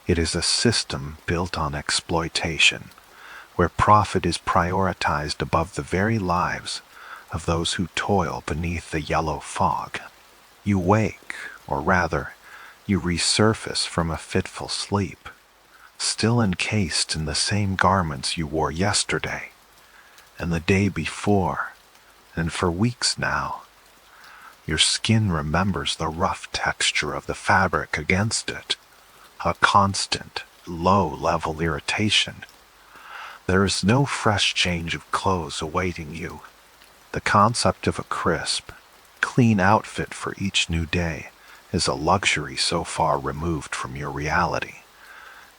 It is a system built on exploitation, where profit is prioritized above the very lives of those who toil beneath the yellow fog. You wake, or rather, you resurface from a fitful sleep, still encased in the same garments you wore yesterday, and the day before, and for weeks now. Your skin remembers the rough texture of the fabric against it, a constant, low-level irritation. There is no fresh change of clothes awaiting you. The concept of a crisp, clean outfit for each new day is a luxury so far removed from your reality.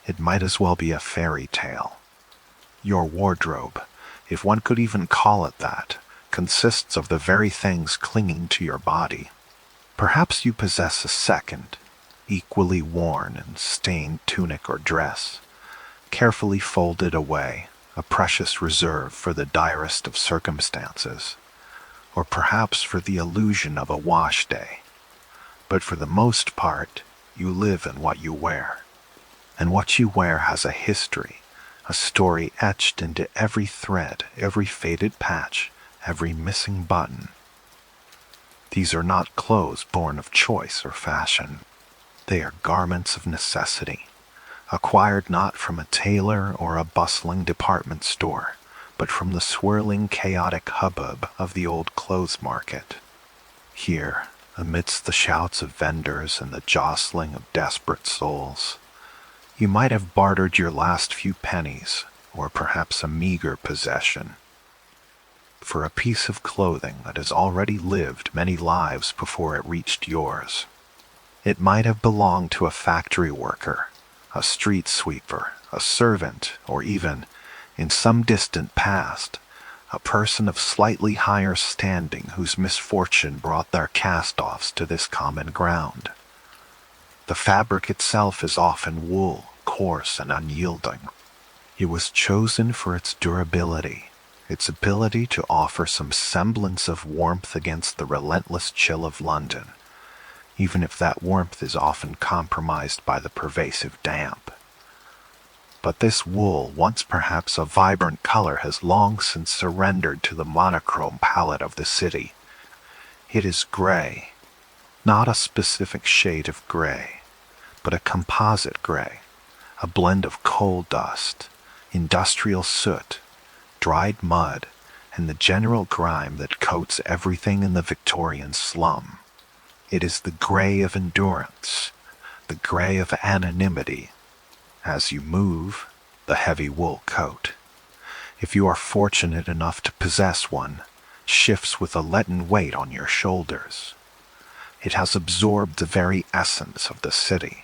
It might as well be a fairy tale. Your wardrobe, if one could even call it that, consists of the very things clinging to your body. Perhaps you possess a second, equally worn and stained tunic or dress, carefully folded away, a precious reserve for the direst of circumstances, or perhaps for the illusion of a wash day. But for the most part, you live in what you wear. And what you wear has a history, a story etched into every thread, every faded patch, every missing button. These are not clothes born of choice or fashion. They are garments of necessity, acquired not from a tailor or a bustling department store, but from the swirling, chaotic hubbub of the old clothes market. Here, amidst the shouts of vendors and the jostling of desperate souls, you might have bartered your last few pennies, or perhaps a meager possession, for a piece of clothing that has already lived many lives before it reached yours. It might have belonged to a factory worker, a street sweeper, a servant, or even, in some distant past, a person of slightly higher standing whose misfortune brought their cast-offs to this common ground. The fabric itself is often wool, coarse and unyielding. It was chosen for its durability, its ability to offer some semblance of warmth against the relentless chill of London, even if that warmth is often compromised by the pervasive damp. But this wool, once perhaps a vibrant color, has long since surrendered to the monochrome palette of the city. It is gray, not a specific shade of gray, but a composite gray, a blend of coal dust, industrial soot, dried mud, and the general grime that coats everything in the Victorian slum. It is the gray of endurance, the gray of anonymity. As you move, the heavy wool coat, if you are fortunate enough to possess one, shifts with a leaden weight on your shoulders. It has absorbed the very essence of the city.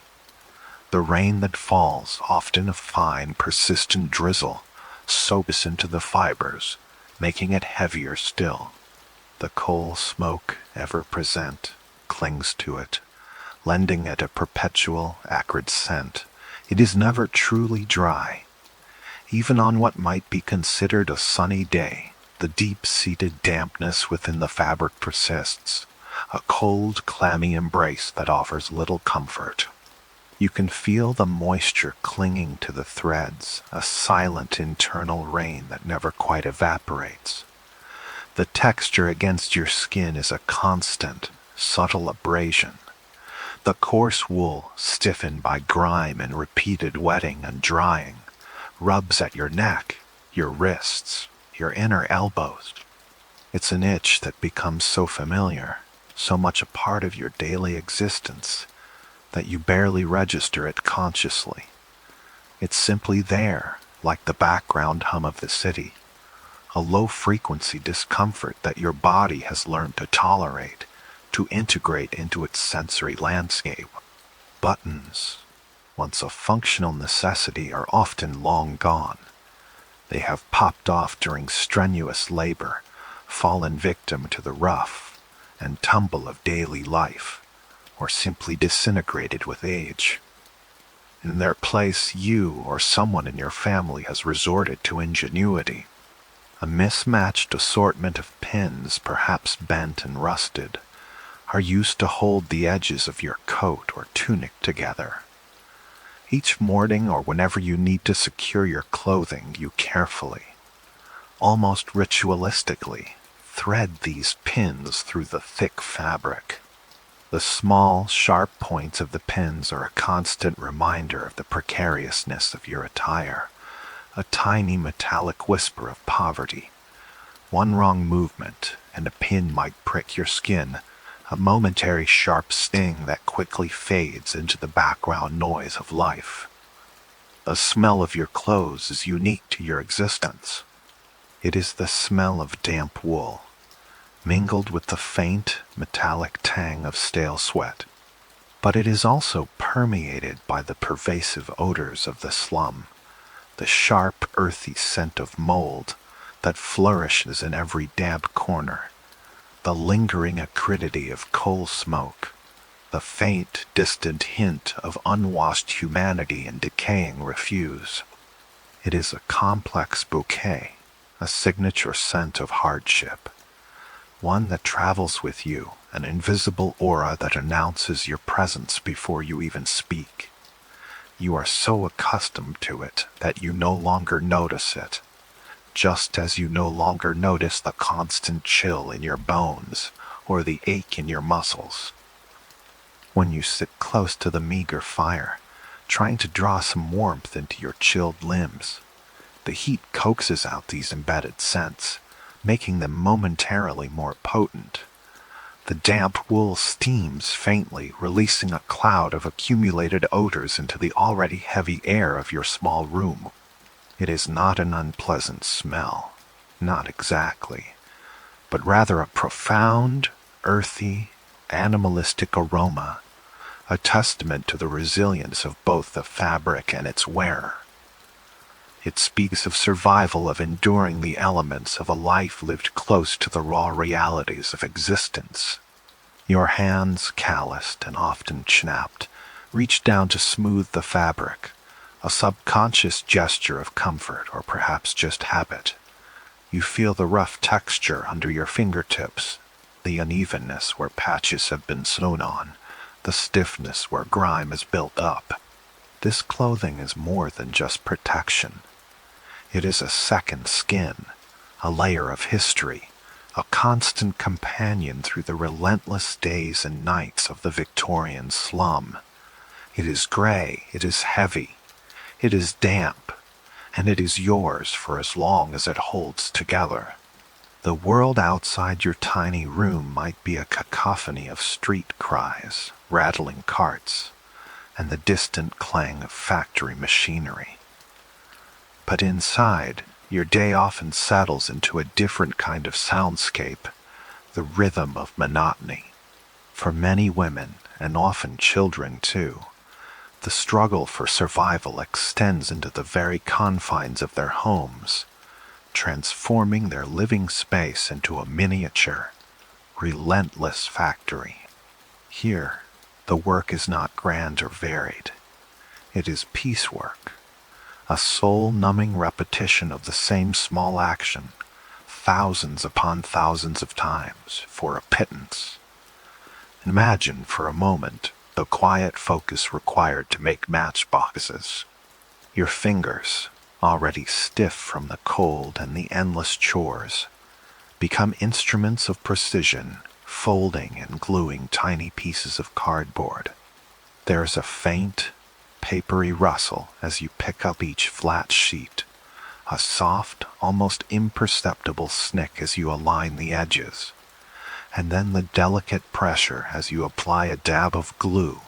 The rain that falls, often a fine, persistent drizzle, soaks into the fibers, making it heavier still. The coal smoke, ever present, clings to it, lending it a perpetual, acrid scent. It is never truly dry. Even on what might be considered a sunny day, the deep-seated dampness within the fabric persists, a cold, clammy embrace that offers little comfort. You can feel the moisture clinging to the threads, a silent internal rain that never quite evaporates. The texture against your skin is a constant, subtle abrasion. The coarse wool, stiffened by grime and repeated wetting and drying, rubs at your neck, your wrists, your inner elbows. It's an itch that becomes so familiar, so much a part of your daily existence, that you barely register it consciously. It's simply there, like the background hum of the city, a low-frequency discomfort that your body has learned to tolerate, to integrate into its sensory landscape. Buttons, once a functional necessity, are often long gone. They have popped off during strenuous labor, fallen victim to the rough and tumble of daily life, or simply disintegrated with age. In their place, you or someone in your family has resorted to ingenuity. A mismatched assortment of pins, perhaps bent and rusted, are used to hold the edges of your coat or tunic together. Each morning or whenever you need to secure your clothing, you carefully, almost ritualistically, thread these pins through the thick fabric. The small, sharp points of the pins are a constant reminder of the precariousness of your attire, a tiny metallic whisper of poverty. One wrong movement, and a pin might prick your skin, a momentary sharp sting that quickly fades into the background noise of life. The smell of your clothes is unique to your existence. It is the smell of damp wool, mingled with the faint, metallic tang of stale sweat. But it is also permeated by the pervasive odors of the slum, the sharp, earthy scent of mold that flourishes in every damp corner, the lingering acridity of coal smoke, the faint, distant hint of unwashed humanity and decaying refuse. It is a complex bouquet, a signature scent of hardship, one that travels with you, an invisible aura that announces your presence before you even speak. You are so accustomed to it that you no longer notice it, just as you no longer notice the constant chill in your bones or the ache in your muscles. When you sit close to the meager fire, trying to draw some warmth into your chilled limbs, the heat coaxes out these embedded scents, making them momentarily more potent. The damp wool steams faintly, releasing a cloud of accumulated odors into the already heavy air of your small room. It is not an unpleasant smell, not exactly, but rather a profound, earthy, animalistic aroma, a testament to the resilience of both the fabric and its wearer. It speaks of survival, of enduring the elements of a life lived close to the raw realities of existence. Your hands, calloused and often chapped, reach down to smooth the fabric, a subconscious gesture of comfort or perhaps just habit. You feel the rough texture under your fingertips, the unevenness where patches have been sewn on, the stiffness where grime is built up. This clothing is more than just protection. It is a second skin, a layer of history, a constant companion through the relentless days and nights of the Victorian slum. It is gray, it is heavy, it is damp, and it is yours for as long as it holds together. The world outside your tiny room might be a cacophony of street cries, rattling carts, and the distant clang of factory machinery. But inside, your day often settles into a different kind of soundscape, the rhythm of monotony. For many women, and often children too, the struggle for survival extends into the very confines of their homes, transforming their living space into a miniature, relentless factory. Here, the work is not grand or varied. It is piecework, a soul-numbing repetition of the same small action, thousands upon thousands of times, for a pittance. Imagine for a moment the quiet focus required to make matchboxes. Your fingers, already stiff from the cold and the endless chores, become instruments of precision, folding and gluing tiny pieces of cardboard. There's a faint, papery rustle as you pick up each flat sheet, a soft, almost imperceptible snick as you align the edges, and then the delicate pressure as you apply a dab of glue,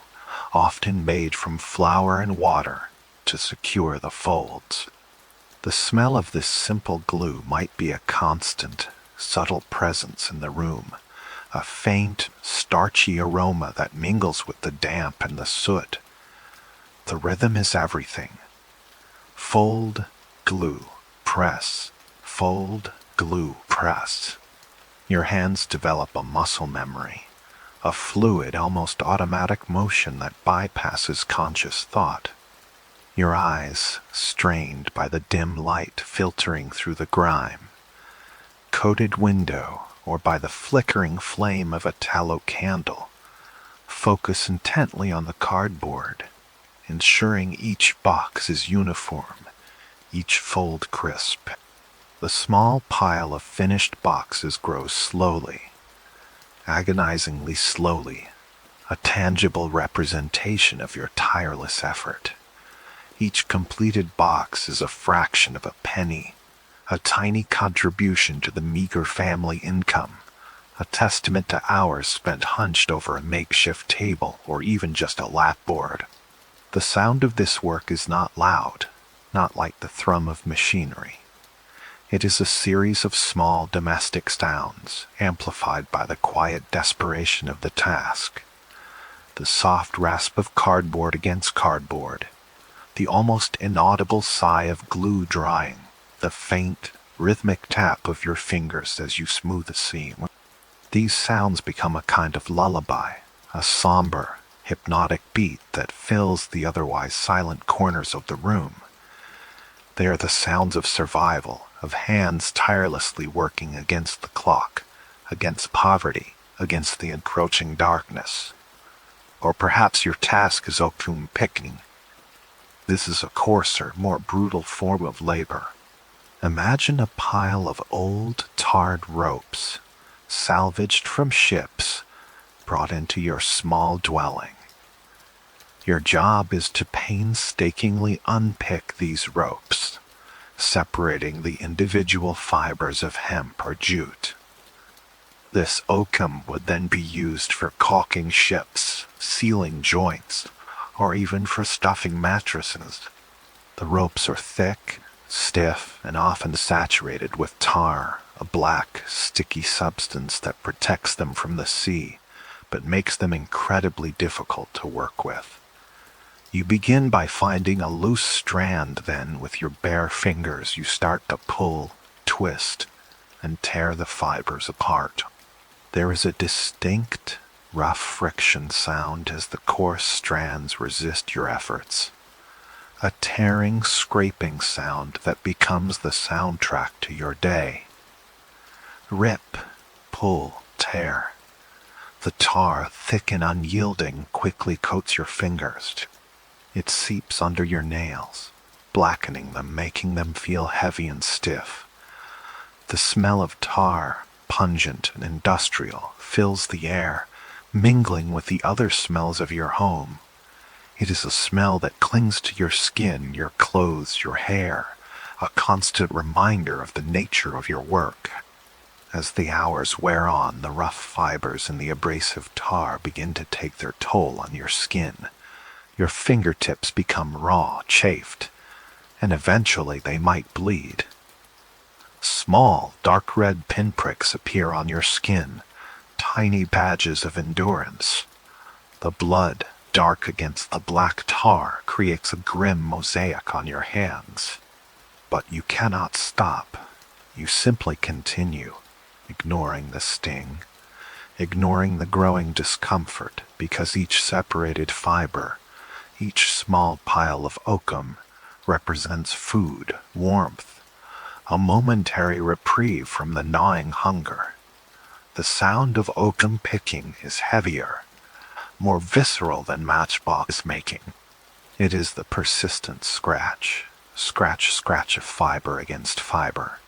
often made from flour and water, to secure the folds. The smell of this simple glue might be a constant, subtle presence in the room, a faint, starchy aroma that mingles with the damp and the soot. The rhythm is everything. Fold, glue, press. Fold, glue, press. Your hands develop a muscle memory, a fluid, almost automatic motion that bypasses conscious thought. Your eyes, strained by the dim light filtering through the grime, coated window, or by the flickering flame of a tallow candle, focus intently on the cardboard, ensuring each box is uniform, each fold crisp. The small pile of finished boxes grows slowly, agonizingly slowly, a tangible representation of your tireless effort. Each completed box is a fraction of a penny, a tiny contribution to the meager family income, a testament to hours spent hunched over a makeshift table or even just a lapboard. The sound of this work is not loud, not like the thrum of machinery. It is a series of small domestic sounds, amplified by the quiet desperation of the task. The soft rasp of cardboard against cardboard, the almost inaudible sigh of glue drying, the faint, rhythmic tap of your fingers as you smooth a seam. These sounds become a kind of lullaby, a somber, hypnotic beat that fills the otherwise silent corners of the room. They are the sounds of survival, of hands tirelessly working against the clock, against poverty, against the encroaching darkness. Or perhaps your task is oakum picking. This is a coarser, more brutal form of labor. Imagine a pile of old, tarred ropes, salvaged from ships, brought into your small dwelling. Your job is to painstakingly unpick these ropes, separating the individual fibers of hemp or jute. This oakum would then be used for caulking ships, sealing joints, or even for stuffing mattresses. The ropes are thick, stiff, and often saturated with tar, a black, sticky substance that protects them from the sea, but makes them incredibly difficult to work with. You begin by finding a loose strand, then with your bare fingers you start to pull, twist, and tear the fibers apart. There is a distinct, rough friction sound as the coarse strands resist your efforts. A tearing, scraping sound that becomes the soundtrack to your day. Rip, pull, tear. The tar, thick and unyielding, quickly coats your fingers. It seeps under your nails, blackening them, making them feel heavy and stiff. The smell of tar, pungent and industrial, fills the air, mingling with the other smells of your home. It is a smell that clings to your skin, your clothes, your hair, a constant reminder of the nature of your work. As the hours wear on, the rough fibers and the abrasive tar begin to take their toll on your skin. Your fingertips become raw, chafed, and eventually they might bleed. Small, dark red pinpricks appear on your skin, tiny badges of endurance. The blood, dark against the black tar, creates a grim mosaic on your hands. But you cannot stop. You simply continue, ignoring the sting, ignoring the growing discomfort, because each separated fiber, each small pile of oakum, represents food, warmth, a momentary reprieve from the gnawing hunger. The sound of oakum picking is heavier, more visceral than matchbox making. It is the persistent scratch of fiber against fiber,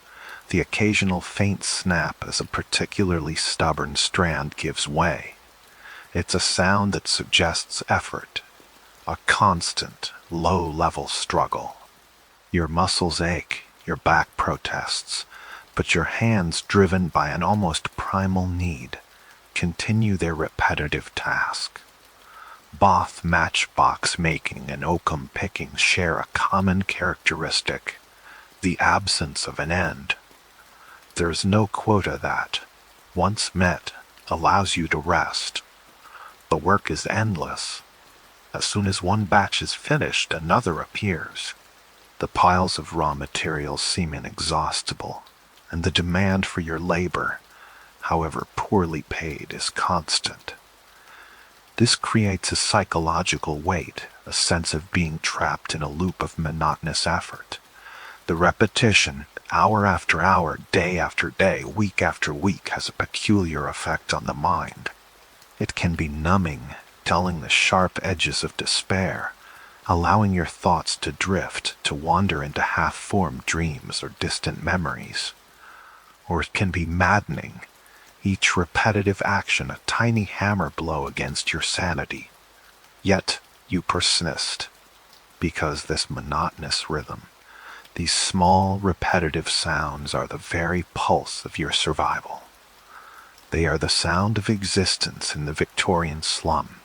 the occasional faint snap as a particularly stubborn strand gives way. It's a sound that suggests effort, a constant, low-level struggle. Your muscles ache, your back protests, but your hands, driven by an almost primal need, continue their repetitive task. Both matchbox making and oakum picking share a common characteristic: the absence of an end. There's no quota that, once met, allows you to rest. The work is endless. As soon as one batch is finished, another appears. The piles of raw materials seem inexhaustible, and the demand for your labor, however poorly paid, is constant. This creates a psychological weight, a sense of being trapped in a loop of monotonous effort. The repetition, hour after hour, day after day, week after week, has a peculiar effect on the mind. It can be numbing, dulling the sharp edges of despair, allowing your thoughts to drift, to wander into half-formed dreams or distant memories. Or it can be maddening, each repetitive action a tiny hammer blow against your sanity. Yet you persist, because this monotonous rhythm, these small repetitive sounds, are the very pulse of your survival. They are the sound of existence in the Victorian slum,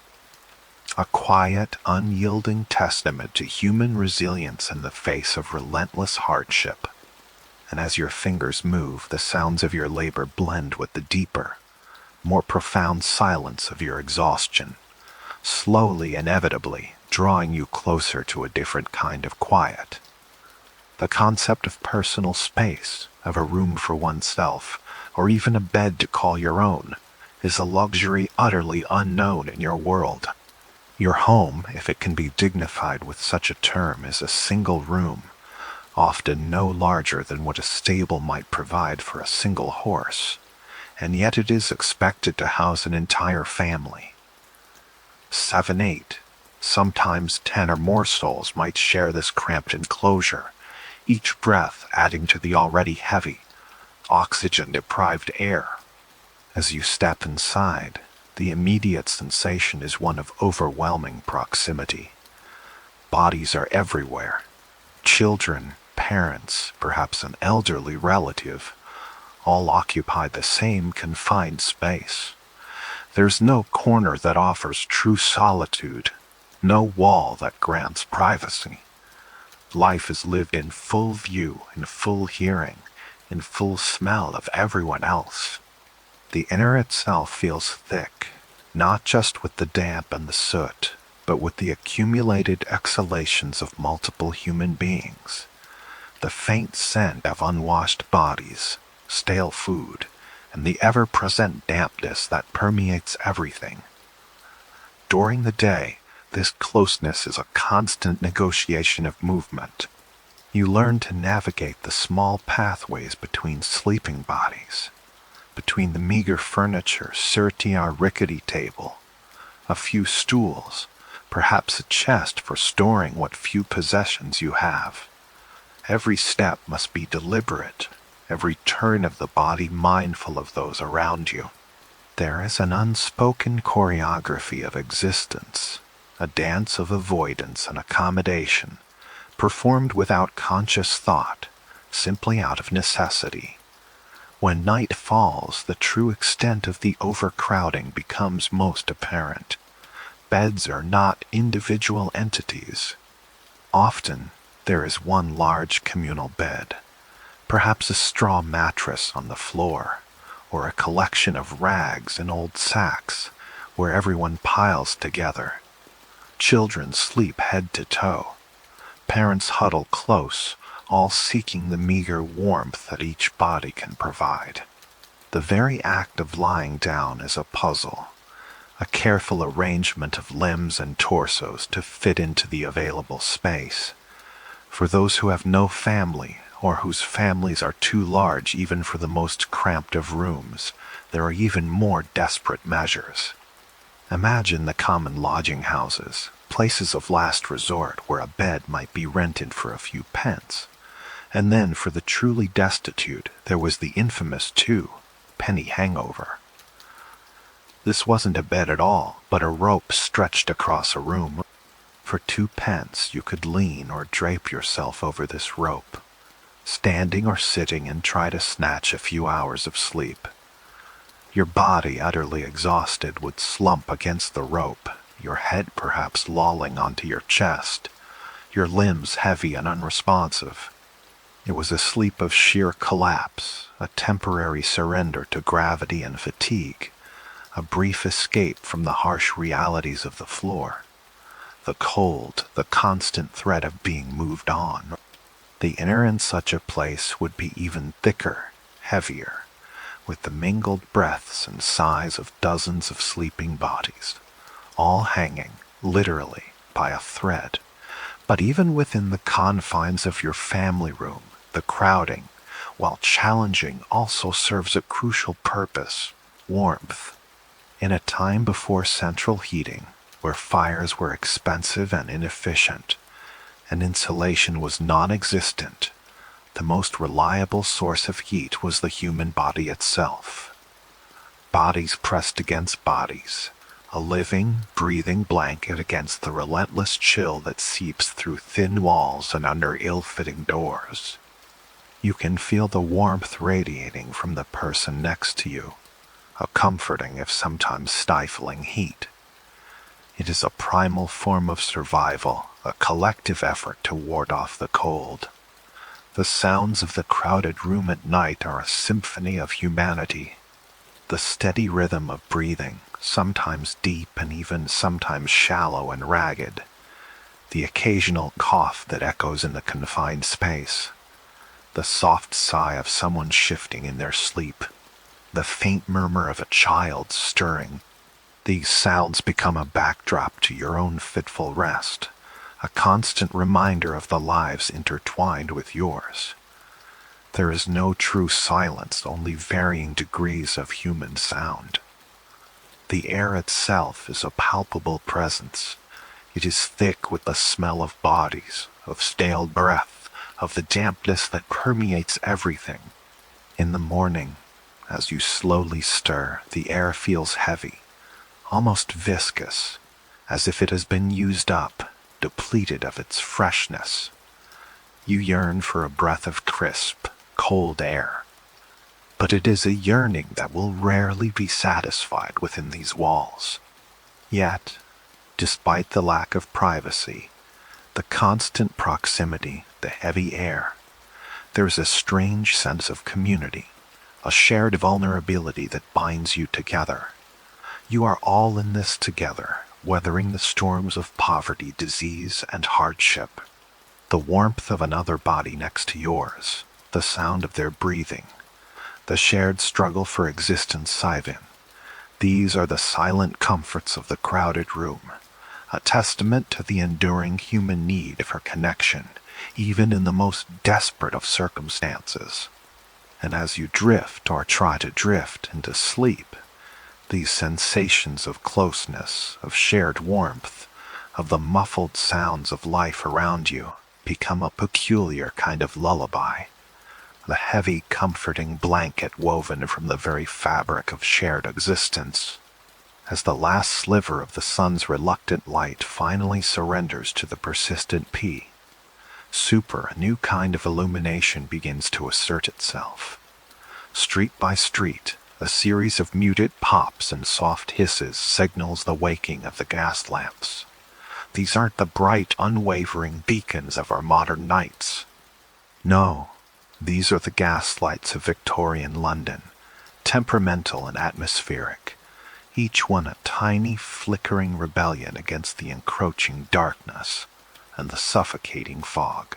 a quiet, unyielding testament to human resilience in the face of relentless hardship. And as your fingers move, the sounds of your labor blend with the deeper, more profound silence of your exhaustion, slowly, inevitably, drawing you closer to a different kind of quiet. The concept of personal space, of a room for oneself, or even a bed to call your own, is a luxury utterly unknown in your world. Your home, if it can be dignified with such a term, is a single room, often no larger than what a stable might provide for a single horse, and yet it is expected to house an entire family. 7, 8, sometimes 10 or more souls might share this cramped enclosure, each breath adding to the already heavy, oxygen-deprived air. As you step inside, the immediate sensation is one of overwhelming proximity. Bodies are everywhere. Children, parents, perhaps an elderly relative, all occupy the same confined space. There's no corner that offers true solitude, no wall that grants privacy. Life is lived in full view, in full hearing, in full smell of everyone else. The inner itself feels thick, not just with the damp and the soot, but with the accumulated exhalations of multiple human beings. The faint scent of unwashed bodies, stale food, and the ever-present dampness that permeates everything. During the day, this closeness is a constant negotiation of movement. You learn to navigate the small pathways between sleeping bodies, between the meager furniture, our rickety table, a few stools, perhaps a chest for storing what few possessions you have. Every step must be deliberate, every turn of the body mindful of those around you. There is an unspoken choreography of existence, a dance of avoidance and accommodation, performed without conscious thought, simply out of necessity. When night falls, the true extent of the overcrowding becomes most apparent. Beds are not individual entities. Often, there is one large communal bed, perhaps a straw mattress on the floor, or a collection of rags and old sacks, where everyone piles together. Children sleep head to toe. Parents huddle close, all seeking the meager warmth that each body can provide. The very act of lying down is a puzzle, a careful arrangement of limbs and torsos to fit into the available space. For those who have no family, or whose families are too large even for the most cramped of rooms, there are even more desperate measures. Imagine the common lodging houses, places of last resort where a bed might be rented for a few pence. And then for the truly destitute, there was the infamous, penny hangover. This wasn't a bed at all, but a rope stretched across a room. For 2 pence you could lean or drape yourself over this rope, standing or sitting, and try to snatch a few hours of sleep. Your body, utterly exhausted, would slump against the rope, your head perhaps lolling onto your chest, your limbs heavy and unresponsive. It was a sleep of sheer collapse, a temporary surrender to gravity and fatigue, a brief escape from the harsh realities of the floor. The cold, the constant threat of being moved on. The air in such a place would be even thicker, heavier, with the mingled breaths and sighs of dozens of sleeping bodies, all hanging, literally, by a thread. But even within the confines of your family room, the crowding, while challenging, also serves a crucial purpose: warmth. In a time before central heating, where fires were expensive and inefficient, and insulation was non-existent, the most reliable source of heat was the human body itself. Bodies pressed against bodies, a living, breathing blanket against the relentless chill that seeps through thin walls and under ill-fitting doors. You can feel the warmth radiating from the person next to you, a comforting if sometimes stifling heat. It is a primal form of survival, a collective effort to ward off the cold. The sounds of the crowded room at night are a symphony of humanity. The steady rhythm of breathing, sometimes deep and even sometimes shallow and ragged. The occasional cough that echoes in the confined space. The soft sigh of someone shifting in their sleep. The faint murmur of a child stirring. These sounds become a backdrop to your own fitful rest, a constant reminder of the lives intertwined with yours. There is no true silence, only varying degrees of human sound. The air itself is a palpable presence. It is thick with the smell of bodies, of stale breath, of the dampness that permeates everything. In the morning, as you slowly stir, the air feels heavy, almost viscous, as if it has been used up, depleted of its freshness. You yearn for a breath of crisp, cold air. But it is a yearning that will rarely be satisfied within these walls. Yet, despite the lack of privacy, the constant proximity, the heavy air, there is a strange sense of community, a shared vulnerability that binds you together. You are all in this together, weathering the storms of poverty, disease, and hardship. The warmth of another body next to yours, the sound of their breathing, the shared struggle for existence siphon. These are the silent comforts of the crowded room, a testament to the enduring human need for connection, even in the most desperate of circumstances. And as you drift or try to drift into sleep, these sensations of closeness, of shared warmth, of the muffled sounds of life around you become a peculiar kind of lullaby, the heavy, comforting blanket woven from the very fabric of shared existence. As the last sliver of the sun's reluctant light finally surrenders to the persistent Pea Souper, a new kind of illumination begins to assert itself. Street by street, a series of muted pops and soft hisses signals the waking of the gas lamps. These aren't the bright, unwavering beacons of our modern nights. No, these are the gas lights of Victorian London, temperamental and atmospheric, each one a tiny, flickering rebellion against the encroaching darkness and the suffocating fog.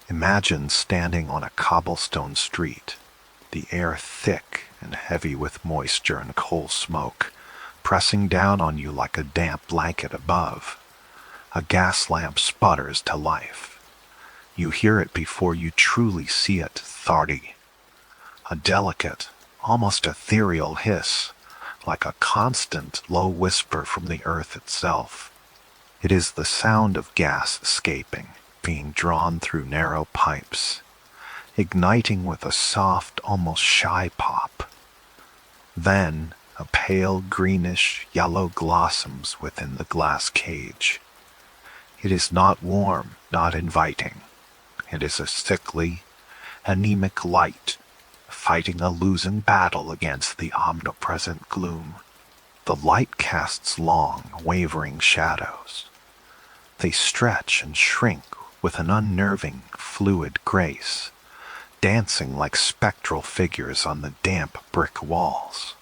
Imagine standing on a cobblestone street, the air thick and heavy with moisture and coal smoke, pressing down on you like a damp blanket above. A gas lamp sputters to life. You hear it before you truly see it, thardy. A delicate, almost ethereal hiss, like a constant low whisper from the earth itself. It is the sound of gas escaping, being drawn through narrow pipes, igniting with a soft, almost shy pop. Then a pale greenish yellow blossoms within the glass cage. It is not warm, not inviting. It is a sickly, anemic light, fighting a losing battle against the omnipresent gloom. The light casts long, wavering shadows. They stretch and shrink with an unnerving, fluid grace, dancing like spectral figures on the damp brick walls.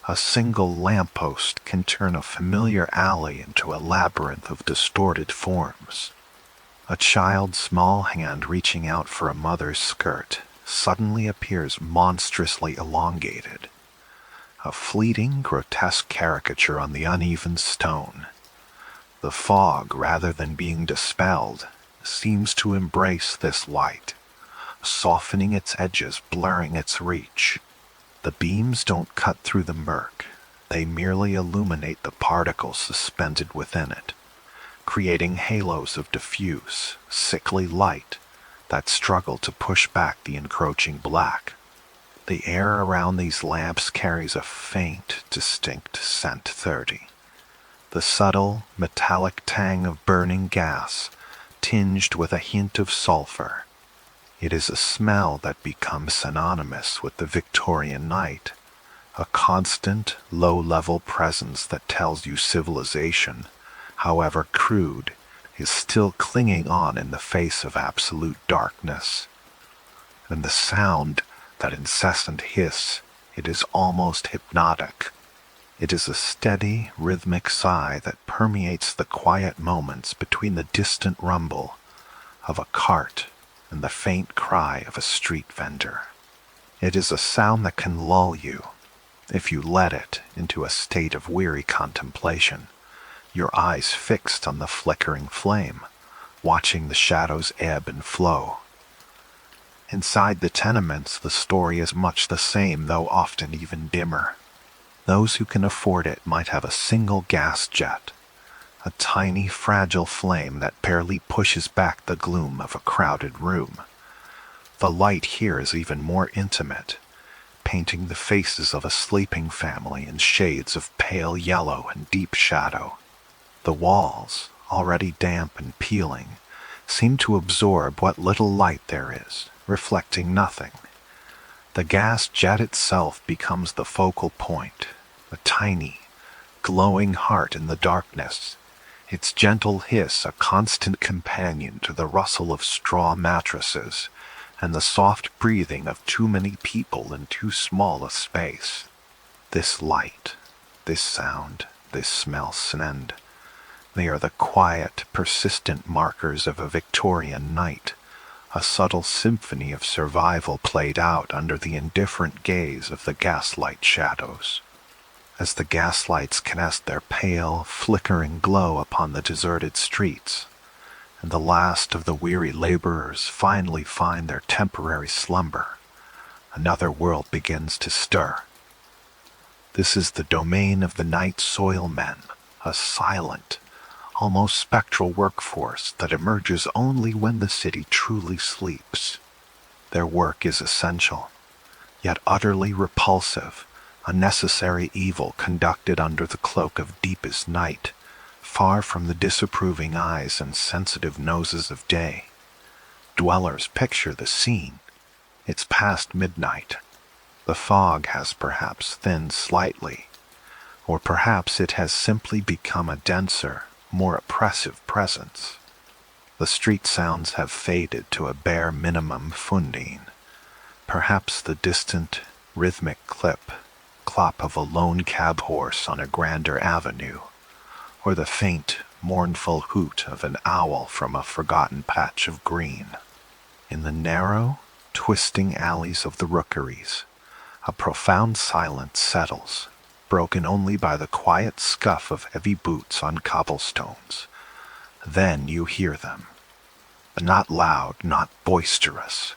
A single lamppost can turn a familiar alley into a labyrinth of distorted forms. A child's small hand reaching out for a mother's skirt suddenly appears monstrously elongated. A fleeting, grotesque caricature on the uneven stone. The fog, rather than being dispelled, seems to embrace this light, softening its edges, blurring its reach. The beams don't cut through the murk, they merely illuminate the particles suspended within it, creating halos of diffuse, sickly light that struggle to push back the encroaching black. The air around these lamps carries a faint, distinct scent 30. The subtle, metallic tang of burning gas, tinged with a hint of sulfur. It is a smell that becomes synonymous with the Victorian night, a constant, low-level presence that tells you civilization, however crude, is still clinging on in the face of absolute darkness. And the sound, that incessant hiss, it is almost hypnotic. It is a steady, rhythmic sigh that permeates the quiet moments between the distant rumble of a cart and the faint cry of a street vendor. It is a sound that can lull you, if you let it, into a state of weary contemplation, your eyes fixed on the flickering flame, watching the shadows ebb and flow. Inside the tenements, the story is much the same, though often even dimmer. Those who can afford it might have a single gas jet, a tiny, fragile flame that barely pushes back the gloom of a crowded room. The light here is even more intimate, painting the faces of a sleeping family in shades of pale yellow and deep shadow. The walls, already damp and peeling, seem to absorb what little light there is, reflecting nothing. The gas jet itself becomes the focal point, a tiny, glowing heart in the darkness, its gentle hiss a constant companion to the rustle of straw mattresses and the soft breathing of too many people in too small a space. This light, this sound, this smell send. They are the quiet, persistent markers of a Victorian night, a subtle symphony of survival played out under the indifferent gaze of the gaslight shadows. As the gaslights cast their pale, flickering glow upon the deserted streets, and the last of the weary laborers finally find their temporary slumber, another world begins to stir. This is the domain of the night soil men, a silent, almost spectral workforce that emerges only when the city truly sleeps. Their work is essential, yet utterly repulsive, a necessary evil conducted under the cloak of deepest night, far from the disapproving eyes and sensitive noses of day. Dwellers picture the scene. It's past midnight. The fog has perhaps thinned slightly, or perhaps it has simply become a denser, more oppressive presence. The street sounds have faded to a bare minimum fundine. Perhaps the distant, rhythmic clop of a lone cab horse on a grander avenue, or the faint, mournful hoot of an owl from a forgotten patch of green. In the narrow, twisting alleys of the Rookeries, a profound silence settles, broken only by the quiet scuff of heavy boots on cobblestones. Then you hear them. Not loud, not boisterous.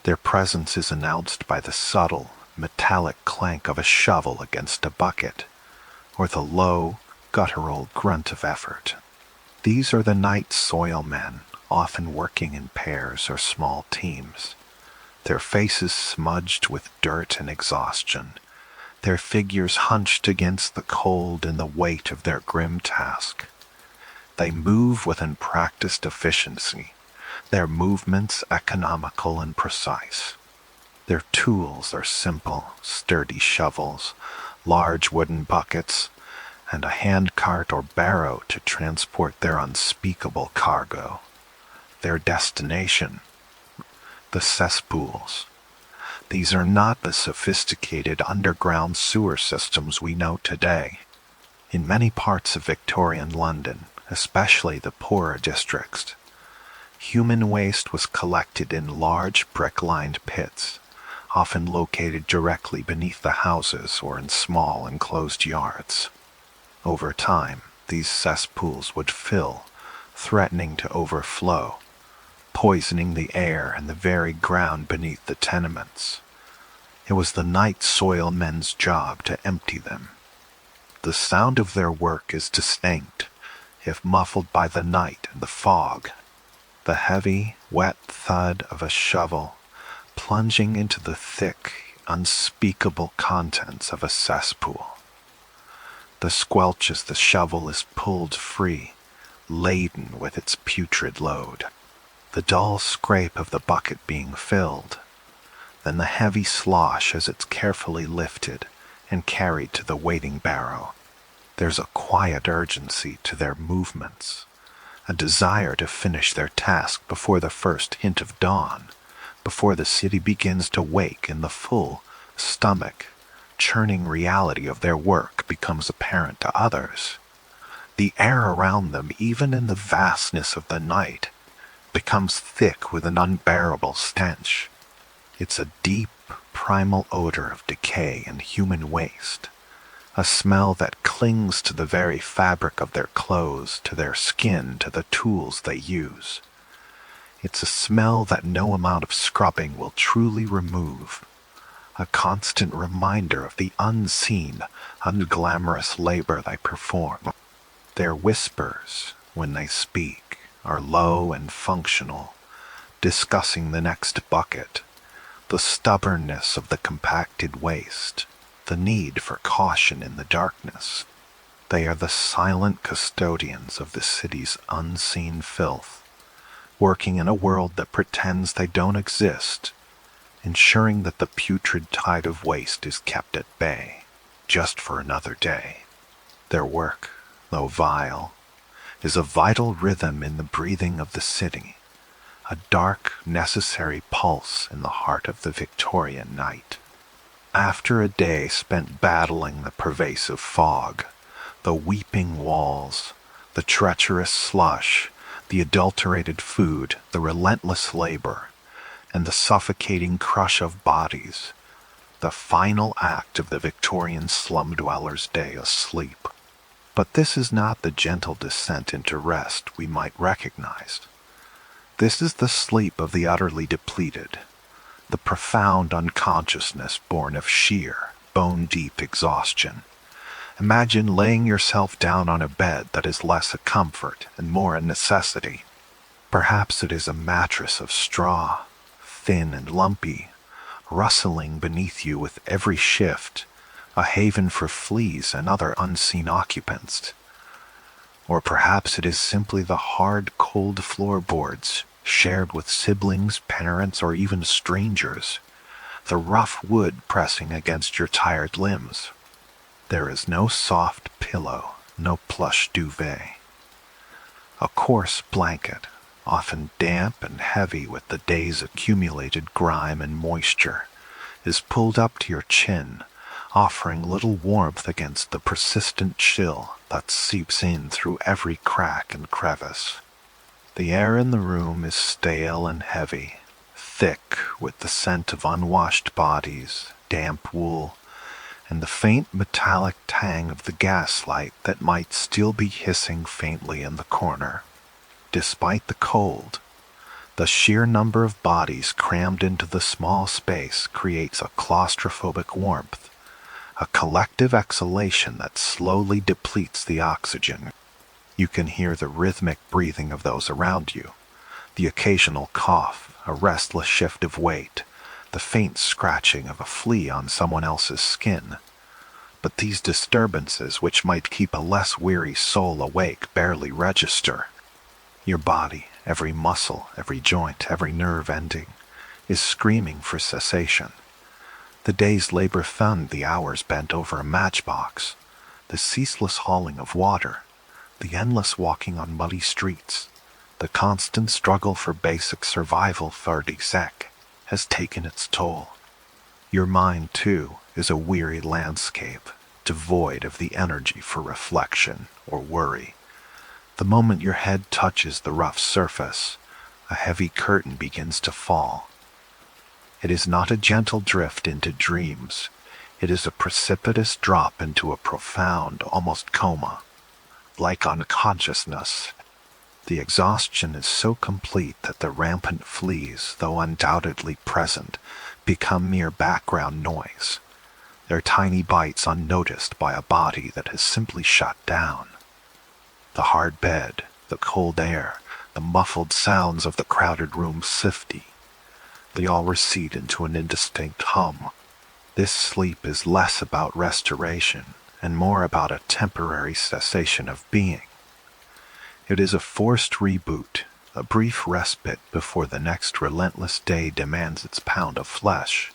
Their presence is announced by the subtle, metallic clank of a shovel against a bucket, or the low, guttural grunt of effort. These are the night soil men, often working in pairs or small teams, their faces smudged with dirt and exhaustion, their figures hunched against the cold and the weight of their grim task. They move with unpracticed efficiency, their movements economical and precise. Their tools are simple, sturdy shovels, large wooden buckets, and a handcart or barrow to transport their unspeakable cargo. Their destination, the cesspools. These are not the sophisticated underground sewer systems we know today. In many parts of Victorian London, especially the poorer districts, human waste was collected in large brick-lined pits, often located directly beneath the houses or in small enclosed yards. Over time, these cesspools would fill, threatening to overflow, poisoning the air and the very ground beneath the tenements. It was the night soil men's job to empty them. The sound of their work is distinct, if muffled by the night and the fog. The heavy, wet thud of a shovel plunging into the thick, unspeakable contents of a cesspool. The squelch as the shovel is pulled free, laden with its putrid load. The dull scrape of the bucket being filled, then the heavy slosh as it's carefully lifted and carried to the waiting barrow. There's a quiet urgency to their movements, a desire to finish their task before the first hint of dawn, before the city begins to wake in the full, stomach, churning reality of their work becomes apparent to others. The air around them, even in the vastness of the night, becomes thick with an unbearable stench. It's a deep, primal odor of decay and human waste, a smell that clings to the very fabric of their clothes, to their skin, to the tools they use. It's a smell that no amount of scrubbing will truly remove, a constant reminder of the unseen, unglamorous labor they perform. Their whispers, when they speak, are low and functional, discussing the next bucket, the stubbornness of the compacted waste, the need for caution in the darkness. They are the silent custodians of the city's unseen filth, working in a world that pretends they don't exist, ensuring that the putrid tide of waste is kept at bay, just for another day. Their work, though vile, is a vital rhythm in the breathing of the city, a dark, necessary pulse in the heart of the Victorian night. After a day spent battling the pervasive fog, the weeping walls, the treacherous slush, the adulterated food, the relentless labor, and the suffocating crush of bodies, the final act of the Victorian slum dweller's day asleep. But this is not the gentle descent into rest we might recognize. This is the sleep of the utterly depleted, the profound unconsciousness born of sheer, bone-deep exhaustion. Imagine laying yourself down on a bed that is less a comfort and more a necessity. Perhaps it is a mattress of straw, thin and lumpy, rustling beneath you with every shift, a haven for fleas and other unseen occupants. Or perhaps it is simply the hard, cold floorboards, shared with siblings, parents, or even strangers, the rough wood pressing against your tired limbs. There is no soft pillow, no plush duvet. A coarse blanket, often damp and heavy with the day's accumulated grime and moisture, is pulled up to your chin, offering little warmth against the persistent chill that seeps in through every crack and crevice. The air in the room is stale and heavy, thick with the scent of unwashed bodies, damp wool, and the faint metallic tang of the gaslight that might still be hissing faintly in the corner. Despite the cold, The sheer number of bodies crammed into the small space creates a claustrophobic warmth, a collective exhalation that slowly depletes the oxygen. You can hear the rhythmic breathing of those around you, the occasional cough, a restless shift of weight, the faint scratching of a flea on someone else's skin. But these disturbances, which might keep a less weary soul awake, barely register. Your body, every muscle, every joint, every nerve ending, is screaming for cessation. The day's labor thumbed, the hours bent over a matchbox, the ceaseless hauling of water, the endless walking on muddy streets, the constant struggle for basic survival sec has taken its toll. Your mind, too, is a weary landscape, devoid of the energy for reflection or worry. The moment your head touches the rough surface, a heavy curtain begins to fall. It is not a gentle drift into dreams. It is a precipitous drop into a profound, almost coma. Like unconsciousness, the exhaustion is so complete that the rampant fleas, though undoubtedly present, become mere background noise, their tiny bites unnoticed by a body that has simply shut down. The hard bed, the cold air, the muffled sounds of the crowded room sifting, they all recede into an indistinct hum. This sleep is less about restoration and more about a temporary cessation of being. It is a forced reboot, a brief respite before the next relentless day demands its pound of flesh.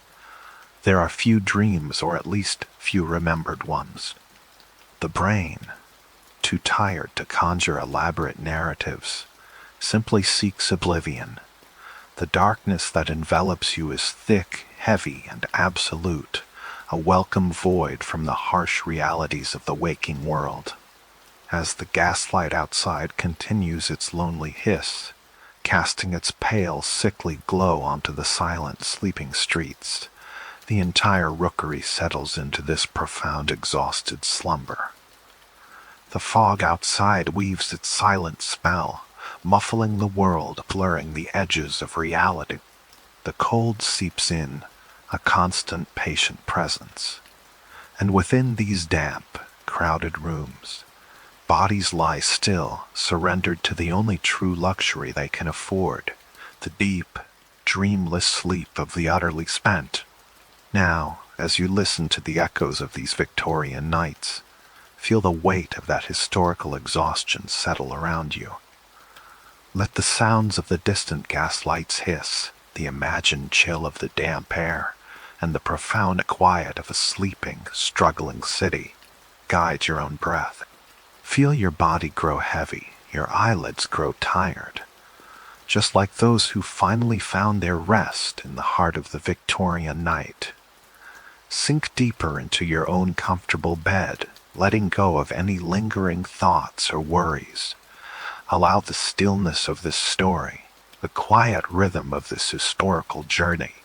There are few dreams, or at least few remembered ones. The brain, too tired to conjure elaborate narratives, simply seeks oblivion. The darkness that envelops you is thick, heavy, and absolute, a welcome void from the harsh realities of the waking world. As the gaslight outside continues its lonely hiss, casting its pale, sickly glow onto the silent, sleeping streets, the entire Rookery settles into this profound, exhausted slumber. The fog outside weaves its silent spell, muffling the world, blurring the edges of reality. The cold seeps in, a constant, patient presence. And within these damp, crowded rooms, bodies lie still, surrendered to the only true luxury they can afford, the deep, dreamless sleep of the utterly spent. Now, as you listen to the echoes of these Victorian nights, feel the weight of that historical exhaustion settle around you. Let the sounds of the distant gaslights hiss, the imagined chill of the damp air, and the profound quiet of a sleeping, struggling city guide your own breath. Feel your body grow heavy, your eyelids grow tired, just like those who finally found their rest in the heart of the Victorian night. Sink deeper into your own comfortable bed, letting go of any lingering thoughts or worries. Allow the stillness of this story, the quiet rhythm of this historical journey,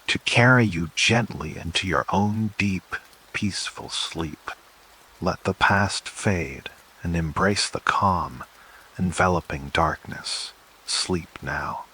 to carry you gently into your own deep, peaceful sleep. Let the past fade and embrace the calm, enveloping darkness. Sleep now.